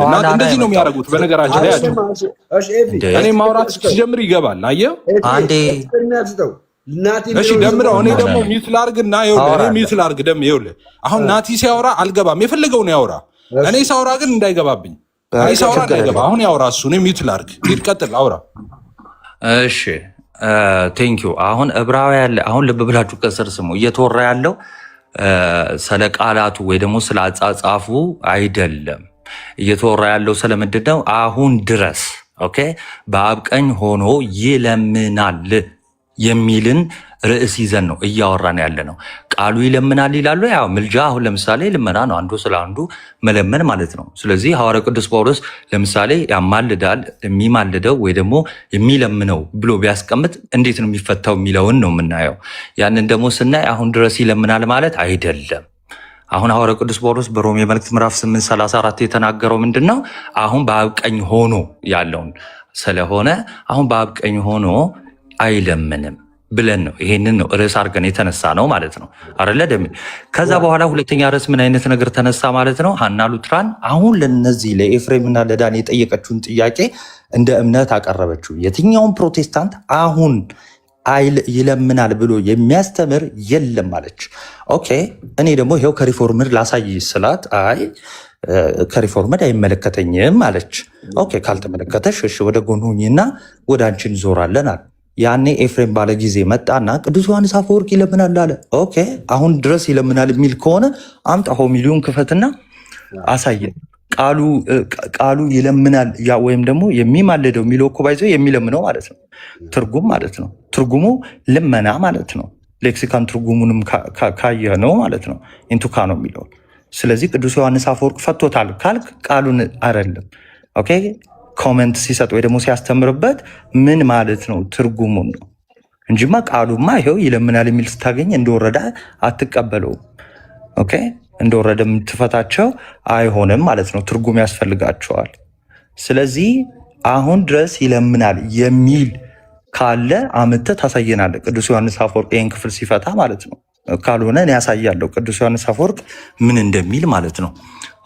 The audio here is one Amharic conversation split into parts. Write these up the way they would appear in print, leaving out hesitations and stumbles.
እና እንደዚህ ነው የሚያደርጉት። በነገራችን ላይ እኔ ማውራት ሲጀምር ይገባል። አየህ አንዴ እሺ ደምረው እኔ ደግሞ ሚውት ላርግና ይኸውልህ እኔ ሚውት ላርግ ደም ይኸውልህ አሁን ናቲ ሲያወራ አልገባም የፈለገው ነው ያወራ እኔ ሳውራ ግን እንዳይገባብኝ እኔ ሳውራ እንዳይገባ አሁን ያወራ እሱ እኔ ሚውት ላርግ ይቀጥል አውራ እሺ ቴንክ ዩ አሁን ዕብራዊ ያለ አሁን ልብ ብላችሁ ከስር ስሙ እየተወራ ያለው ስለ ቃላቱ ወይ ደግሞ ስለ አጻጻፉ አይደለም እየተወራ ያለው ስለምንድን ነው አሁን ድረስ ኦኬ በአብ ቀኝ ሆኖ ይለምናል የሚልን ርዕስ ይዘን ነው እያወራን ያለ ነው ቃሉ ይለምናል ይላሉ ያው ምልጃ አሁን ለምሳሌ ልመና ነው አንዱ ስለ አንዱ መለመን ማለት ነው ስለዚህ ሐዋርያው ቅዱስ ጳውሎስ ለምሳሌ ያማልዳል የሚማልደው ወይ ደግሞ የሚለምነው ብሎ ቢያስቀምጥ እንዴት ነው የሚፈታው የሚለውን ነው የምናየው ያንን ደግሞ ስናይ አሁን ድረስ ይለምናል ማለት አይደለም አሁን ሐዋርያው ቅዱስ ጳውሎስ በሮሜ መልእክት ምዕራፍ 8:34 የተናገረው ምንድነው አሁን በአብ ቀኝ ሆኖ ያለውን ስለሆነ አሁን በአብ ቀኝ ሆኖ አይለምንም ብለን ነው ይሄንን ነው ርዕስ አድርገን የተነሳ ነው ማለት ነው አይደለ ደም ከዛ በኋላ ሁለተኛ ርዕስ ምን አይነት ነገር ተነሳ ማለት ነው ሐና ሉትራን አሁን ለነዚህ ለኤፍሬምና ለዳን የጠየቀችውን ጥያቄ እንደ እምነት አቀረበችው የትኛውን ፕሮቴስታንት አሁን ይለምናል ብሎ የሚያስተምር የለም ማለች ኦኬ እኔ ደግሞ ይሄው ከሪፎርምድ ላሳይ ስላት አይ ከሪፎርምድ አይመለከተኝም ማለች ኦኬ ካልተመለከተሽ እሺ ወደ ጎን ሁኚና ወደ አንቺ እንዞራለን አለ ያኔ ኤፍሬም ባለ ጊዜ መጣና ቅዱስ ዮሐንስ አፈወርቅ ይለምናል አለ ኦኬ አሁን ድረስ ይለምናል የሚል ከሆነ አምጣ ሆሚሊውን ክፈትና አሳየን ቃሉ ይለምናል ያ ወይም ደግሞ የሚማልደው የሚለው እኮ ባይዘው የሚለምነው ማለት ነው ትርጉም ማለት ነው ትርጉሙ ልመና ማለት ነው ሌክሲካን ትርጉሙንም ካየ ነው ማለት ነው ኢንቱካ ነው የሚለው ስለዚህ ቅዱስ ዮሐንስ አፈወርቅ ፈቶታል ካልክ ቃሉን አይደለም ኦኬ ኮሜንት ሲሰጥ ወይ ደግሞ ሲያስተምርበት ምን ማለት ነው ትርጉሙን ነው እንጂማ ቃሉማ ይሄው ይለምናል የሚል ስታገኝ እንደወረደ አትቀበለው ኦኬ እንደወረደ የምትፈታቸው አይሆንም ማለት ነው ትርጉም ያስፈልጋቸዋል ስለዚህ አሁን ድረስ ይለምናል የሚል ካለ አመተ ታሳየናለ ቅዱስ ዮሐንስ አፈወርቅ ይሄን ክፍል ሲፈታ ማለት ነው ካልሆነ እኔ ያሳያለሁ ቅዱስ ዮሐንስ አፈወርቅ ምን እንደሚል ማለት ነው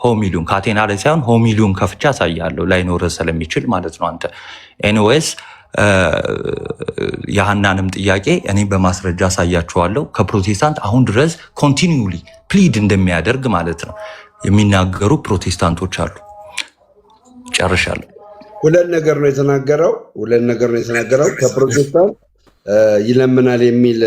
ሆሚሊውን ካቴና ላይ ሳይሆን ሆሚሊውን ከፍቻ ያሳያለሁ ላይኖር ስለሚችል ማለት ነው አንተ ኤኒዌይስ የሐናንም ጥያቄ እኔ በማስረጃ አሳያችኋለሁ ከፕሮቴስታንት አሁን ድረስ ኮንቲኒዩሊ ፕሊድ እንደሚያደርግ ማለት ነው የሚናገሩ ፕሮቴስታንቶች አሉ ጨርሻለሁ ሁለት ነገር ነው የተናገረው ከፕሮቴስታንት ይለምናል የሚል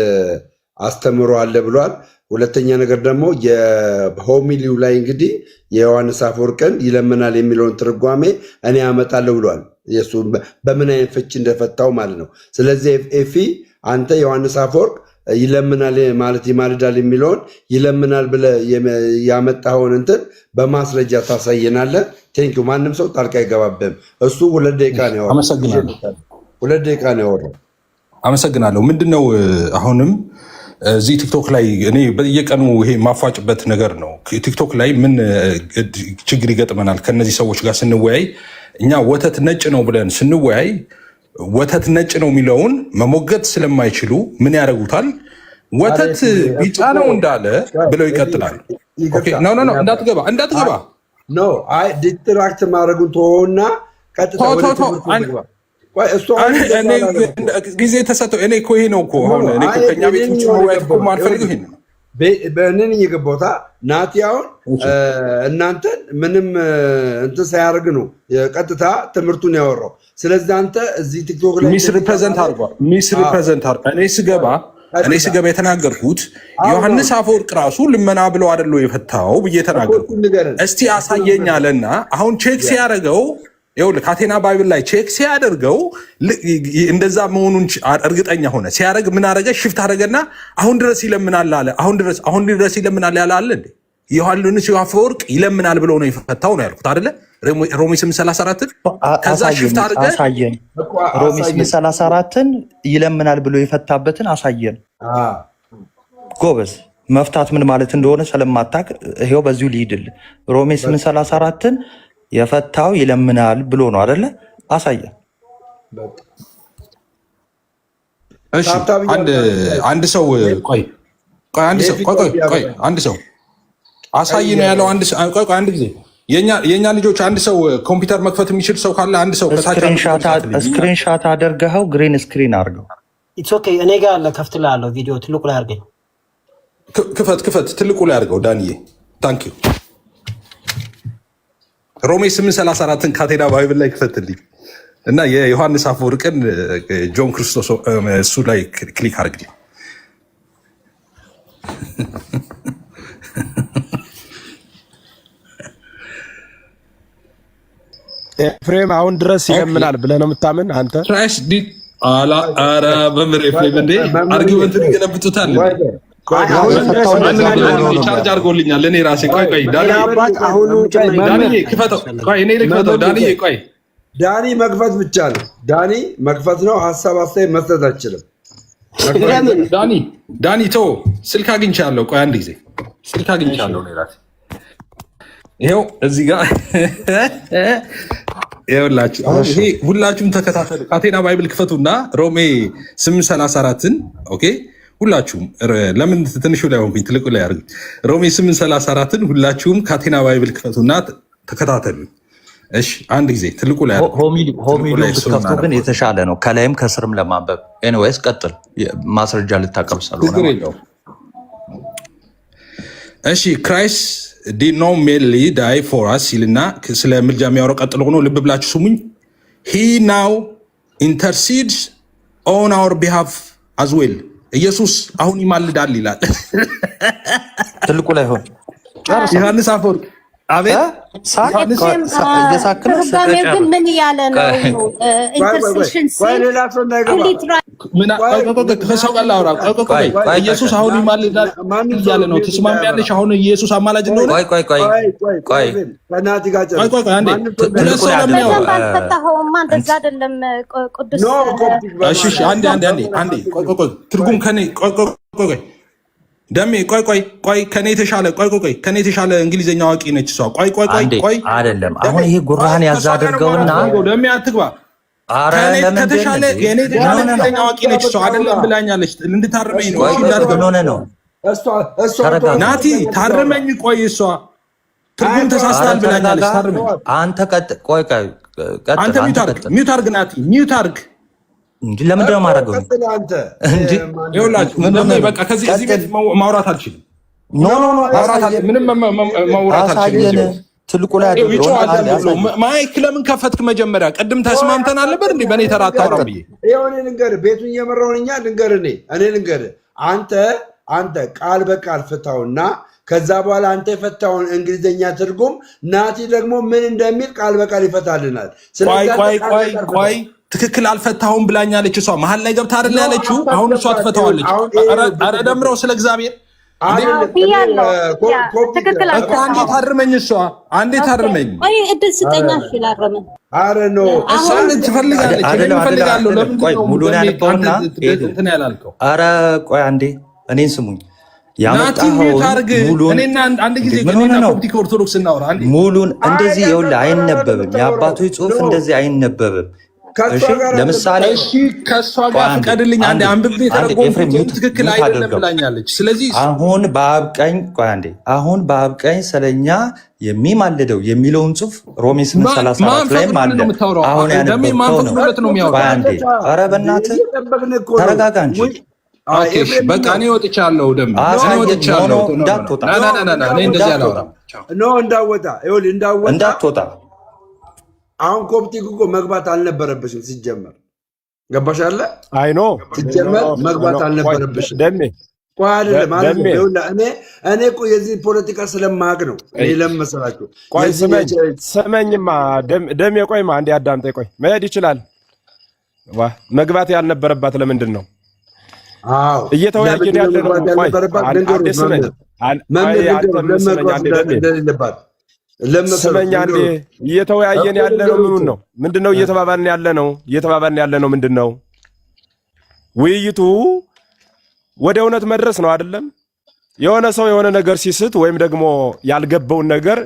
አስተምሮ አለ ብሏል ሁለተኛ ነገር ደግሞ የሆሚሊው ላይ እንግዲህ የዮሐንስ አፈወርቅን ይለምናል የሚለውን ትርጓሜ እኔ አመጣለሁ ብሏል ኢየሱ በምን አይነት ፍቺ እንደፈታው ማለት ነው ስለዚህ ኤፊ አንተ ዮሐንስ አፈወርቅ ይለምናል ማለት ይማልዳል የሚለውን ይለምናል ብለህ ያመጣኸውን እንትን በማስረጃ ታሳየናለህ ቴንኪው ማንም ሰው ጣልቃ አይገባብህም እሱ 2 ደቂቃ ነው ያወራው አመሰግናለሁ ምንድነው አሁንም እዚህ ቲክቶክ ላይ እኔ በየቀኑ ይሄ ማፋጭበት ነገር ነው ቲክቶክ ላይ ምን ችግር ይገጥመናል ከነዚህ ሰዎች ጋር ስንወያይ እኛ ወተት ነጭ ነው ብለን ስንወያይ ወተት ነጭ ነው የሚለውን መሞገት ስለማይችሉ ምን ያደርጉታል ወተት ቢጫ ነው እንዳለ ብለው ይቀጥላል ኦኬ ኖ እንዳትገባ አይ ዲስትራክት ማድረጉን ተወውና ቀጥታ ጊዜ ተሰጠው እኔ እኮ ይሄ ነው እኮ አሁን እኔ ከኛ ቤት ውጭ መወያየት እኮ ማልፈልግ ይሄን ነው በእነን እየገባታ ናቲ አሁን እናንተን ምንም እንትን ሳያደርግ ነው ቀጥታ ትምህርቱን ያወራው ስለዚህ አንተ እዚህ ቲክቶክ ላይ ሚስ ሪፕሬዘንት አድርጓል እኔ ስገባ የተናገርኩት ዮሐንስ አፈወርቅ ራሱ ልመና ብለው አይደለው የፈታው ብዬ ተናገርኩ እስቲ አሳየኝ አለና አሁን ቼክ ሲያደርገው ይኸውልህ ካቴና ባይብል ላይ ቼክ ሲያደርገው እንደዛ መሆኑን እርግጠኛ ሆነ ሲያደርግ ምን አደረገ ሽፍት አደረገና አሁን ድረስ ይለምናል አለ አሁን ድረስ ይለምናል ያለ አለ እንዴ ዮሐንስ አፈወርቅ ይለምናል ብሎ ነው የፈታው ነው ያልኩት አይደለ ሮሜ 8:34 ከዛ ሽፍት አደረገ አሳየን ሮሜ 8:34 ይለምናል ብሎ የፈታበትን አሳየን ጎበዝ መፍታት ምን ማለት እንደሆነ ስለማታውቅ ይሄው በዚሁ ሊድል ሮሜ 8:34 የፈታው ይለምናል ብሎ ነው አይደለ አሳየን እሺ አንድ ሰው ቆይ አንድ ሰው አሳይ ነው ያለው አንድ ጊዜ የኛ ልጆች አንድ ሰው ኮምፒውተር መክፈት የሚችል ሰው ካለ አንድ ሰው ስክሪንሻት አድርገው ግሪን ስክሪን አድርገው። ኢትስ ኦኬ። እኔ ጋር አለ ከፍትልሃለሁ። ቪዲዮ ትልቁ ላይ አድርገኝ። ክፈት ትልቁ ላይ አድርገው ዳንዬ። ታንክ ዩ። ሮሜ 8:34ን ካቴና ባይብል ላይ ክፈትልኝ እና የዮሐንስ አፈወርቅን ጆን ክርስቶስ እሱ ላይ ክሊክ አድርግልኝ። ኤፍሬም አሁን ድረስ ይለምናል ብለህ ነው የምታምን አንተ? ኧረ መምህር ኤፍሬም እንዴ አርጊመንቱን ይገለብጡታል። ቻርጅ አድርጎልኛል እኔ ራሴ። ቆይ ዳንዬ ክፈተው። ቆይ እኔ ልክፈተው። ዳንዬ ቆይ ዳኒ መክፈት ብቻ ነው። ዳኒ መክፈት ነው። ሀሳብ አስተያየት መስጠት አችልም። ዳኒ ተው። ስልክ አግኝቻለሁ። ቆይ አንድ ጊዜ ስልክ አግኝቻለሁ እኔ ራሴ። ይኸው እዚህ ጋር ይኸውላችሁ። ይሄ ሁላችሁም ተከታተሉ። ካቴና ባይብል ክፈቱና ሮሜ 8:34ን ኦኬ። ሁላችሁም ለምን ትንሹ ላይ ሆንኩኝ ትልቁ ላይ አድርጉ። ሮሜ 8:34ን ሁላችሁም ካቴና ባይብል ክፈቱና ተከታተሉ። እሺ አንድ ጊዜ ትልቁ ላይ ሆሚሉ ብትከፍቱ ግን የተሻለ ነው፣ ከላይም ከስርም ለማንበብ። ኤኒዌይስ ቀጥል፣ ማስረጃ ልታቀርብ ስለሆነ። እሺ ክራይስት ዲድ ኖት ሜርሊ ዳይ ፎር አስ ይልና ስለ ምልጃ የሚያወራው ቀጥሎ ሆኖ ልብ ብላችሁ ስሙኝ። ሂ ናው ኢንተርሲድስ ኦን አወር ቢሃፍ አዝ ዌል። ኢየሱስ አሁን ይማልዳል ይላል ትልቁ ላይ ሆን ዮሐንስ አፈወርቅ። አቤት ግን ምን እያለ ነው? ከሰው ጋር ላውራ። ኢየሱስ አሁን ይማልዳል እያለ ነው። ትስማሚያለሽ? አሁን ኢየሱስ አማላጅ እንደሆነ ትርጉም ከኔ ደሜ ቆይ ከኔ የተሻለ እንግሊዝኛ አዋቂ ነች እሷ። ቆይ አይደለም። አሁን ይሄ ጉራህን ያዝ አድርገውና ደሜ አትግባ። ከተሻለ የኔ የተሻለ እንግሊዝኛ አዋቂ ነች እሷ አይደለም ብላኛለች። እንድታርመኝ ነው። ናቲ ታርመኝ። ቆይ እሷ ትርጉም ተሳስታል ብላኛለች። ታርመኝ አንተ። ቆይ አንተ ሚውት አርግ ናቲ፣ ሚውት አርግ። እንዴ ለምንድን ነው የማደርገው? እንዴ ይኸውላችሁ በቃ ከዚህ ቤት ማውራት አልችልም። ምንም ማውራት አልችልም። ትልቁ ላይ ማይክ ለምን ከፈትክ? መጀመሪያ ቅድም ተስማምተን አለበት እንዴ? በእኔ ተራ አታውራም ብዬ ይኸው እኔ ልንገርህ፣ ቤቱን እየመራሁኝ ልንገርህ፣ እኔ ልንገርህ፣ አንተ ቃል በቃል ፍታውና ከዛ በኋላ አንተ የፈታውን እንግሊዝኛ ትርጉም ናቲ ደግሞ ምን እንደሚል ቃል በቃል ይፈታልናል። ቆይ ትክክል አልፈታሁም ብላኛለች እሷ። መሀል ላይ ገብታ አይደል ያለችው? አሁን እሷ ትፈታዋለች። ኧረ ደምረው ስለ እግዚአብሔር አንዴ ታርመኝ፣ እሷ አንዴ ታርመኝ። እድል ስጠኛ ላረመ ኖ ትፈልጋለች። እፈልጋለሁ። ሙሉን ያልከው? ኧረ ቆይ አንዴ እኔን ስሙኝ። ኦርቶዶክስ እናውራ ሙሉን እንደዚህ ይኸውልህ፣ አይነበብም። የአባቶች ጽሑፍ እንደዚህ አይነበብም። ለምሳሌ ከእሷ ጋር ፍቀድልኝ አንዴ አንብቤ የተረጎምኩት ትክክል አይደለም ብላኛለች። ስለዚህ አሁን በአብ ቀኝ ስለኛ የሚማልደው የሚለውን ጽሑፍ ሮሜ 8:34 ላይ አለ። አሁን ያነበብከው ነው። ኧረ በእናትህ ተረጋጋ እንጂ። በቃ እኔ ወጥቻለሁ። እንዳትወጣ። አሁን ኮፕቲክ እኮ መግባት አልነበረብሽም ሲጀመር። ገባሽ አለ አይኖ ሲጀመር መግባት አልነበረብሽም። እኔ እኮ የዚህ ፖለቲካ ስለማቅ ነው። ለመሰላችሁ ስመኝማ ደሜ፣ ቆይማ አንዴ አዳምጠኝ። ቆይ መሄድ ይችላል። መግባት ያልነበረባት ለምንድን ነው? እየተወያየን ያለ ነው። ስመኛ አንዴ እየተወያየን ያለ ነው። ምኑን ነው? ምንድነው እየተባባልን ያለ ነው? ምንድነው ውይይቱ? ወደ እውነት መድረስ ነው አይደለም? የሆነ ሰው የሆነ ነገር ሲስት ወይም ደግሞ ያልገባውን ነገር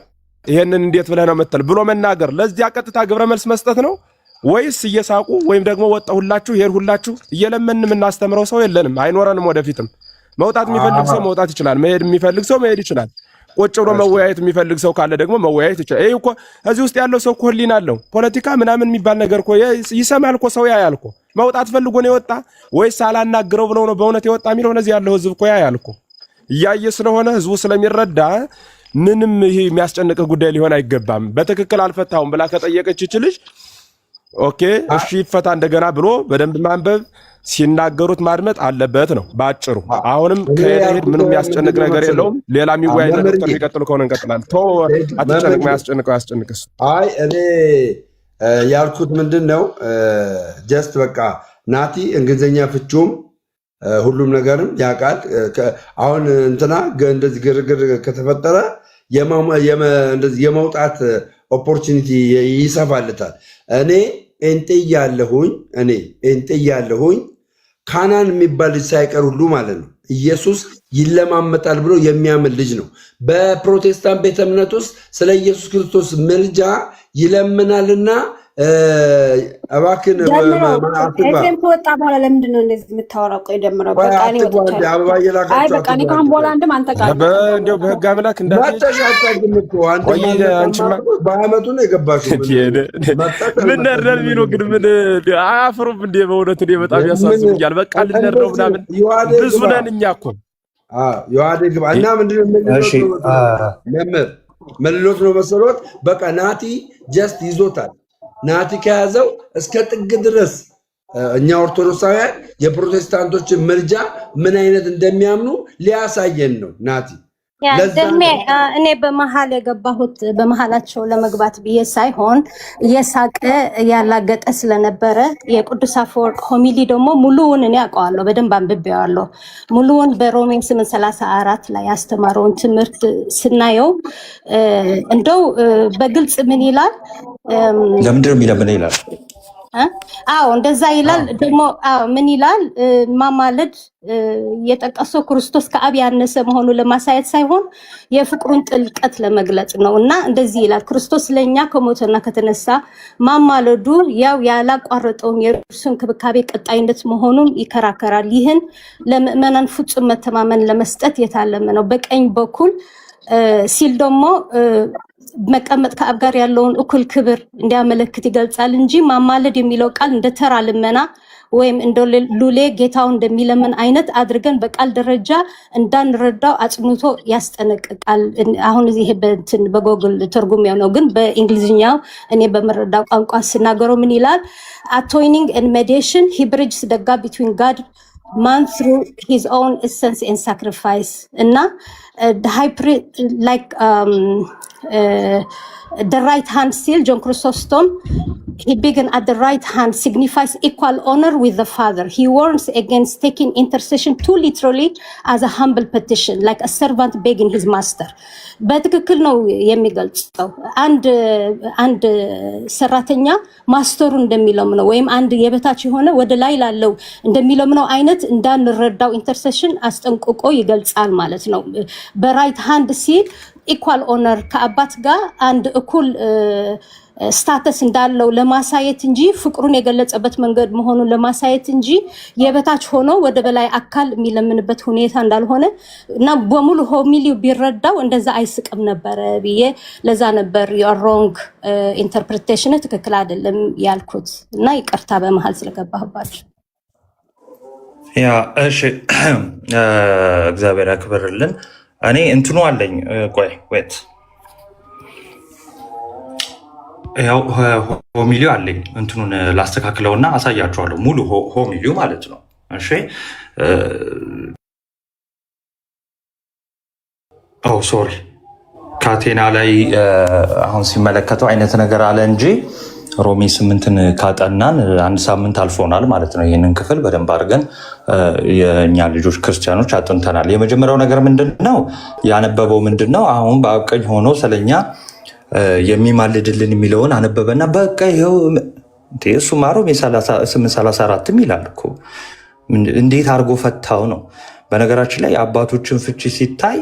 ይሄንን እንዴት ብለህ ነው መተል ብሎ መናገር፣ ለዚያ ቀጥታ ግብረ መልስ መስጠት ነው ወይስ እየሳቁ ወይም ደግሞ ወጣሁላችሁ ይሄድሁላችሁ እየለመንን የምናስተምረው ሰው የለንም፣ አይኖረንም። ወደፊትም መውጣት የሚፈልግ ሰው መውጣት ይችላል፣ መሄድ የሚፈልግ ሰው መሄድ ይችላል። ቁጭ ብሎ መወያየት የሚፈልግ ሰው ካለ ደግሞ መወያየት ይችላል። ይሄ እኮ እዚህ ውስጥ ያለው ሰው እኮ ህሊና አለው። ፖለቲካ ምናምን የሚባል ነገር እኮ ይሰማል እኮ ሰው ያያል እኮ። መውጣት ፈልጎ ነው የወጣ ወይስ አላናግረው ብለው ነው በእውነት የወጣ የሚለው እዚህ ያለው ህዝብ እኮ ያያል እኮ። እያየ ስለሆነ ህዝቡ ስለሚረዳ ምንም ይሄ የሚያስጨንቅህ ጉዳይ ሊሆን አይገባም። በትክክል አልፈታሁም ብላ ከጠየቀች ይችልሽ ኦኬ እሺ ይፈታ እንደገና ብሎ በደንብ ማንበብ ሲናገሩት ማድመጥ አለበት ነው ባጭሩ። አሁንም ከሄድ ምንም የሚያስጨንቅ ነገር የለውም። ሌላ የሚወያይ ነገር የሚቀጥሉ ከሆነ እንቀጥላለን። ቶ አትጨንቅ፣ የሚያስጨንቀው ያስጨንቅስ። አይ እኔ ያልኩት ምንድነው ጀስት በቃ ናቲ እንግሊዝኛ ፍቹም ሁሉም ነገርም ያውቃል። አሁን እንትና እንደዚህ ግርግር ከተፈጠረ የመውጣት ኦፖርቹኒቲ ይሰፋልታል። እኔ ጴንጤ ያለሁኝ ካናን የሚባል ልጅ ሳይቀር ሁሉ ማለት ነው ኢየሱስ ይለማመጣል ብሎ የሚያምን ልጅ ነው። በፕሮቴስታንት ቤተ እምነት ውስጥ ስለ ኢየሱስ ክርስቶስ ምልጃ ይለምናልና እባክን ኤፍሬም ከወጣ በኋላ ለምንድን ነው እንደዚህ የምታወራው? ቆይ ደምረው በቃ እኔ ወጥቻለሁ። አበባ እየላካችሁ አይ በቃ እኔ ካሁን በኋላ አንድም አንተ ጋር እንደው በህግ አምላክ እንዳትሻጣግም እኮ አንተ በአመቱ ነው የገባሽው። ምን ነርነር ቢሎ ግን ምን አያፍሩም እንዴ? በእውነት እኔ በጣም ያሳስቡኛል። በቃ ልነር ነው ምናምን ብዙ ነን እኛ እኮ ዮሐዴ ግባ እና ምንድነው መልሎት ነው መሰሎት። በቃ ናቲ ጀስት ይዞታል። ናቲ ከያዘው እስከ ጥግ ድረስ እኛ ኦርቶዶክሳውያን የፕሮቴስታንቶችን ምልጃ ምን አይነት እንደሚያምኑ ሊያሳየን ነው ናቲ። እኔ በመሀል የገባሁት በመሀላቸው ለመግባት ብዬ ሳይሆን እየሳቀ ያላገጠ ስለነበረ የቅዱስ አፈወርቅ ሆሚሊ ደግሞ ሙሉውን እኔ አውቀዋለሁ፣ በደንብ አንብቤዋለሁ። ሙሉውን በሮሜ 8:34 ላይ ያስተማረውን ትምህርት ስናየው እንደው በግልጽ ምን ይላል? ለምንድን ነው የሚለምነው ይላል። አዎ እንደዛ ይላል። ደግሞ ምን ይላል? ማማለድ የጠቀሰው ክርስቶስ ከአብ ያነሰ መሆኑን ለማሳየት ሳይሆን የፍቅሩን ጥልቀት ለመግለጽ ነው። እና እንደዚህ ይላል፣ ክርስቶስ ለኛ ከሞተና ከተነሳ ማማለዱ ያው ያላቋረጠውን የእርሱ እንክብካቤ ቀጣይነት መሆኑን ይከራከራል። ይህን ለምእመናን ፍጹም መተማመን ለመስጠት የታለመ ነው። በቀኝ በኩል ሲል ደግሞ መቀመጥ ከአብ ጋር ያለውን እኩል ክብር እንዲያመለክት ይገልጻል እንጂ ማማለድ የሚለው ቃል እንደ ተራ ልመና ወይም እንደ ሉሌ ጌታው እንደሚለምን አይነት አድርገን በቃል ደረጃ እንዳንረዳው አጽንቶ ያስጠነቅቃል። አሁን እዚህ በጎግል ትርጉም ነው፣ ግን በእንግሊዝኛው እኔ በመረዳው ቋንቋ ሲናገረው ምን ይላል? atoning and mediation he bridges the gap between God man through his own essence and sacrifice. እና the high priest like the right hand seal John Chrysostom he began at the right hand signifies equal honor with the Father. He warns against taking intercession too literally as a humble petition like a servant begging his master. በትክክል ነው የሚገልጸው። አንድ ሰራተኛ ማስተሩ እንደሚለምነው ወይም አንድ የበታች የሆነ ወደ ላይ ላለው እንደሚለምነው አይነት እንዳንረዳው ኢንተርሴሽን አስጠንቅቆ ይገልጻል ማለት ነው። በራይት ሃንድ ሲል ኢኳል ኦነር ከአባት ጋር አንድ እኩል ስታተስ እንዳለው ለማሳየት እንጂ ፍቅሩን የገለጸበት መንገድ መሆኑን ለማሳየት እንጂ የበታች ሆኖ ወደ በላይ አካል የሚለምንበት ሁኔታ እንዳልሆነ እና በሙሉ ሆሚሊው ቢረዳው እንደዛ አይስቅም ነበር ብዬ ለዛ ነበር የሮንግ ኢንተርፕሪቴሽን ትክክል አይደለም ያልኩት እና ይቅርታ በመሃል ስለገባህባችሁ። ያ እሺ እግዚአብሔር ያክብርልን። እኔ እንትኑ አለኝ ቆይ ዌት ያው ሆሚሊው አለኝ እንትኑን ላስተካክለውና አሳያችኋለሁ። ሙሉ ሆሚሊው ማለት ነው። እሺ ሶሪ ካቴና ላይ አሁን ሲመለከተው አይነት ነገር አለ እንጂ ሮሜ 8ን ካጠናን 1 ሳምንት አልፎናል ማለት ነው። ይህንን ክፍል በደንብ አድርገን የእኛ ልጆች ክርስቲያኖች አጥንተናል። የመጀመሪያው ነገር ምንድነው ያነበበው? ምንድነው አሁን በአብ ቀኝ ሆኖ ስለኛ የሚማልድልን የሚለውን አነበበና በቃ ይኸው እሱ ሮሜ 8:34 ይላል እኮ። እንዴት አድርጎ ፈታው ነው። በነገራችን ላይ አባቶችን ፍቺ ሲታይ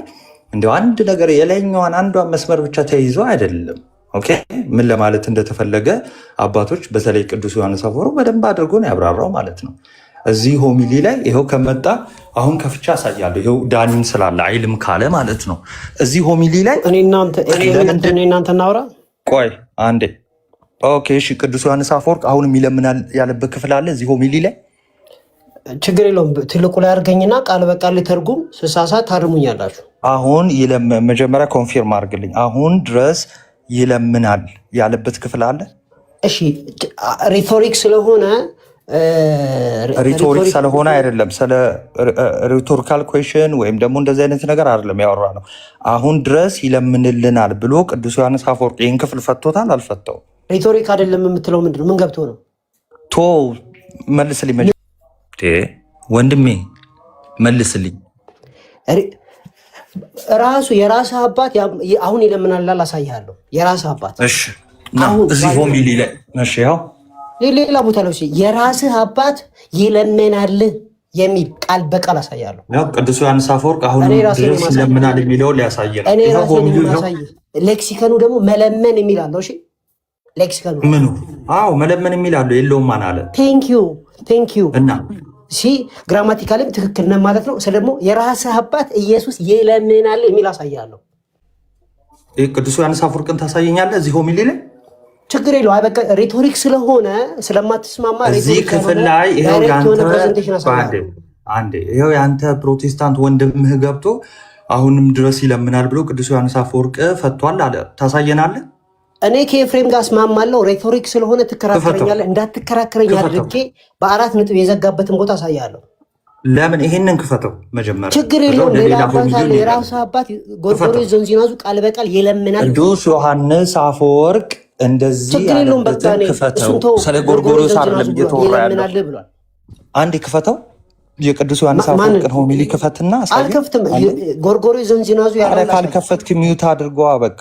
እንደው አንድ ነገር የላይኛዋን አንዷን መስመር ብቻ ተይዞ አይደለም። ኦኬ ምን ለማለት እንደተፈለገ አባቶች በተለይ ቅዱስ ዮሐንስ አፈወርቅ በደንብ አድርጎ ነው ያብራራው ማለት ነው። እዚህ ሆሚሊ ላይ ይኸው ከመጣ አሁን ከፍቻ አሳያለሁ። ይኸው ዳኒን ስላለ አይልም ካለ ማለት ነው። እዚህ ሆሚሊ ላይ እኔ እናንተ እናውራ። ቆይ አንዴ። ኦኬ እሺ። ቅዱስ ዮሐንስ አፈወርቅ አሁንም ይለምናል ያለበት ክፍል አለ እዚህ ሆሚሊ ላይ። ችግር የለውም። ትልቁ ላይ አድርገኝና ቃል በቃል ሊተርጉም ስሳሳት ታርሙኛላችሁ። አሁን መጀመሪያ ኮንፊርም አድርግልኝ። አሁን ድረስ ይለምናል ያለበት ክፍል አለ። እሺ ሪቶሪክ ስለሆነ ሪቶሪክ ስለሆነ አይደለም፣ ስለ ሪቶሪካል ኩዌሽን ወይም ደግሞ እንደዚህ አይነት ነገር አይደለም ያወራ ነው። አሁን ድረስ ይለምንልናል ብሎ ቅዱስ ዮሐንስ አፈወርቅ ይህን ክፍል ፈቶታል አልፈተው? ሪቶሪክ አይደለም የምትለው ምንድን ነው? ምን ገብቶ ነው? ቶ መልስልኝ ወንድሜ መልስልኝ። ራሱ የራስህ አባት አሁን ይለምናል አሳይሃለሁ። የራስህ አባት እዚህ ሆሚሊ ላይ ያው ሌላ ቦታ ላይ የራስህ አባት ይለምናል የሚል ቃል በቃል አሳያለሁ። ቅዱስ ዮሐንስ አፈወርቅ አሁን ድረስ ይለምናል የሚለውን ሊያሳየን ሌክሲከኑ ደግሞ መለመን የሚል አለው። እሺ ሌክሲከኑ ምኑ? አዎ መለመን የሚል አለው። የለውም ማን አለ? ቴንኪዩ እና ግራማቲካልም ትክክል ነህ ማለት ነው። ደግሞ የራስህ አባት ኢየሱስ ይለምናል የሚል አሳያለሁ። ቅዱስ ዮሐንስ አፈወርቅን ታሳየኛለህ እዚህ ሆሚሊ ላይ? ችግር የለው። በቃ ሪቶሪክ ስለሆነ ስለማትስማማ እዚህ ክፍል ላይ ይኸው የአንተ ፕሮቴስታንት ወንድምህ ገብቶ አሁንም ድረስ ይለምናል ብሎ ቅዱስ ዮሐንስ አፈወርቅ ፈቷል አለ። ታሳየናለህ? እኔ ከኤፍሬም ጋር እስማማለሁ። ሬቶሪክ ስለሆነ ትከራከረኛለህ። እንዳትከራከረኝ አድርጌ በ4 ነጥብ የዘጋበትን ቦታ አሳያለሁ። ለምን? ይሄንን ክፈተው መጀመሪያ። ችግር የለውም። ሌላ አባት አለ። የራሱ አባት ጎርጎርዮስ ዘንዚናዙ ቃል በቃል ይለምናል። ቅዱስ ዮሐንስ አፈወርቅ እንደዚህ ያለበትን ክፈተው። ስለ ጎርጎርዮስ አይደለም እየተወራ ያለው ብሏል። አንድ ክፈተው። የቅዱስ ዮሐንስ አፈወርቅን ሆሚሊ ክፈትና አልከፍትም። ጎርጎርዮስ ዘንዚናዙ ያለው ካልከፈትክ ሚዩት አድርገዋ በቃ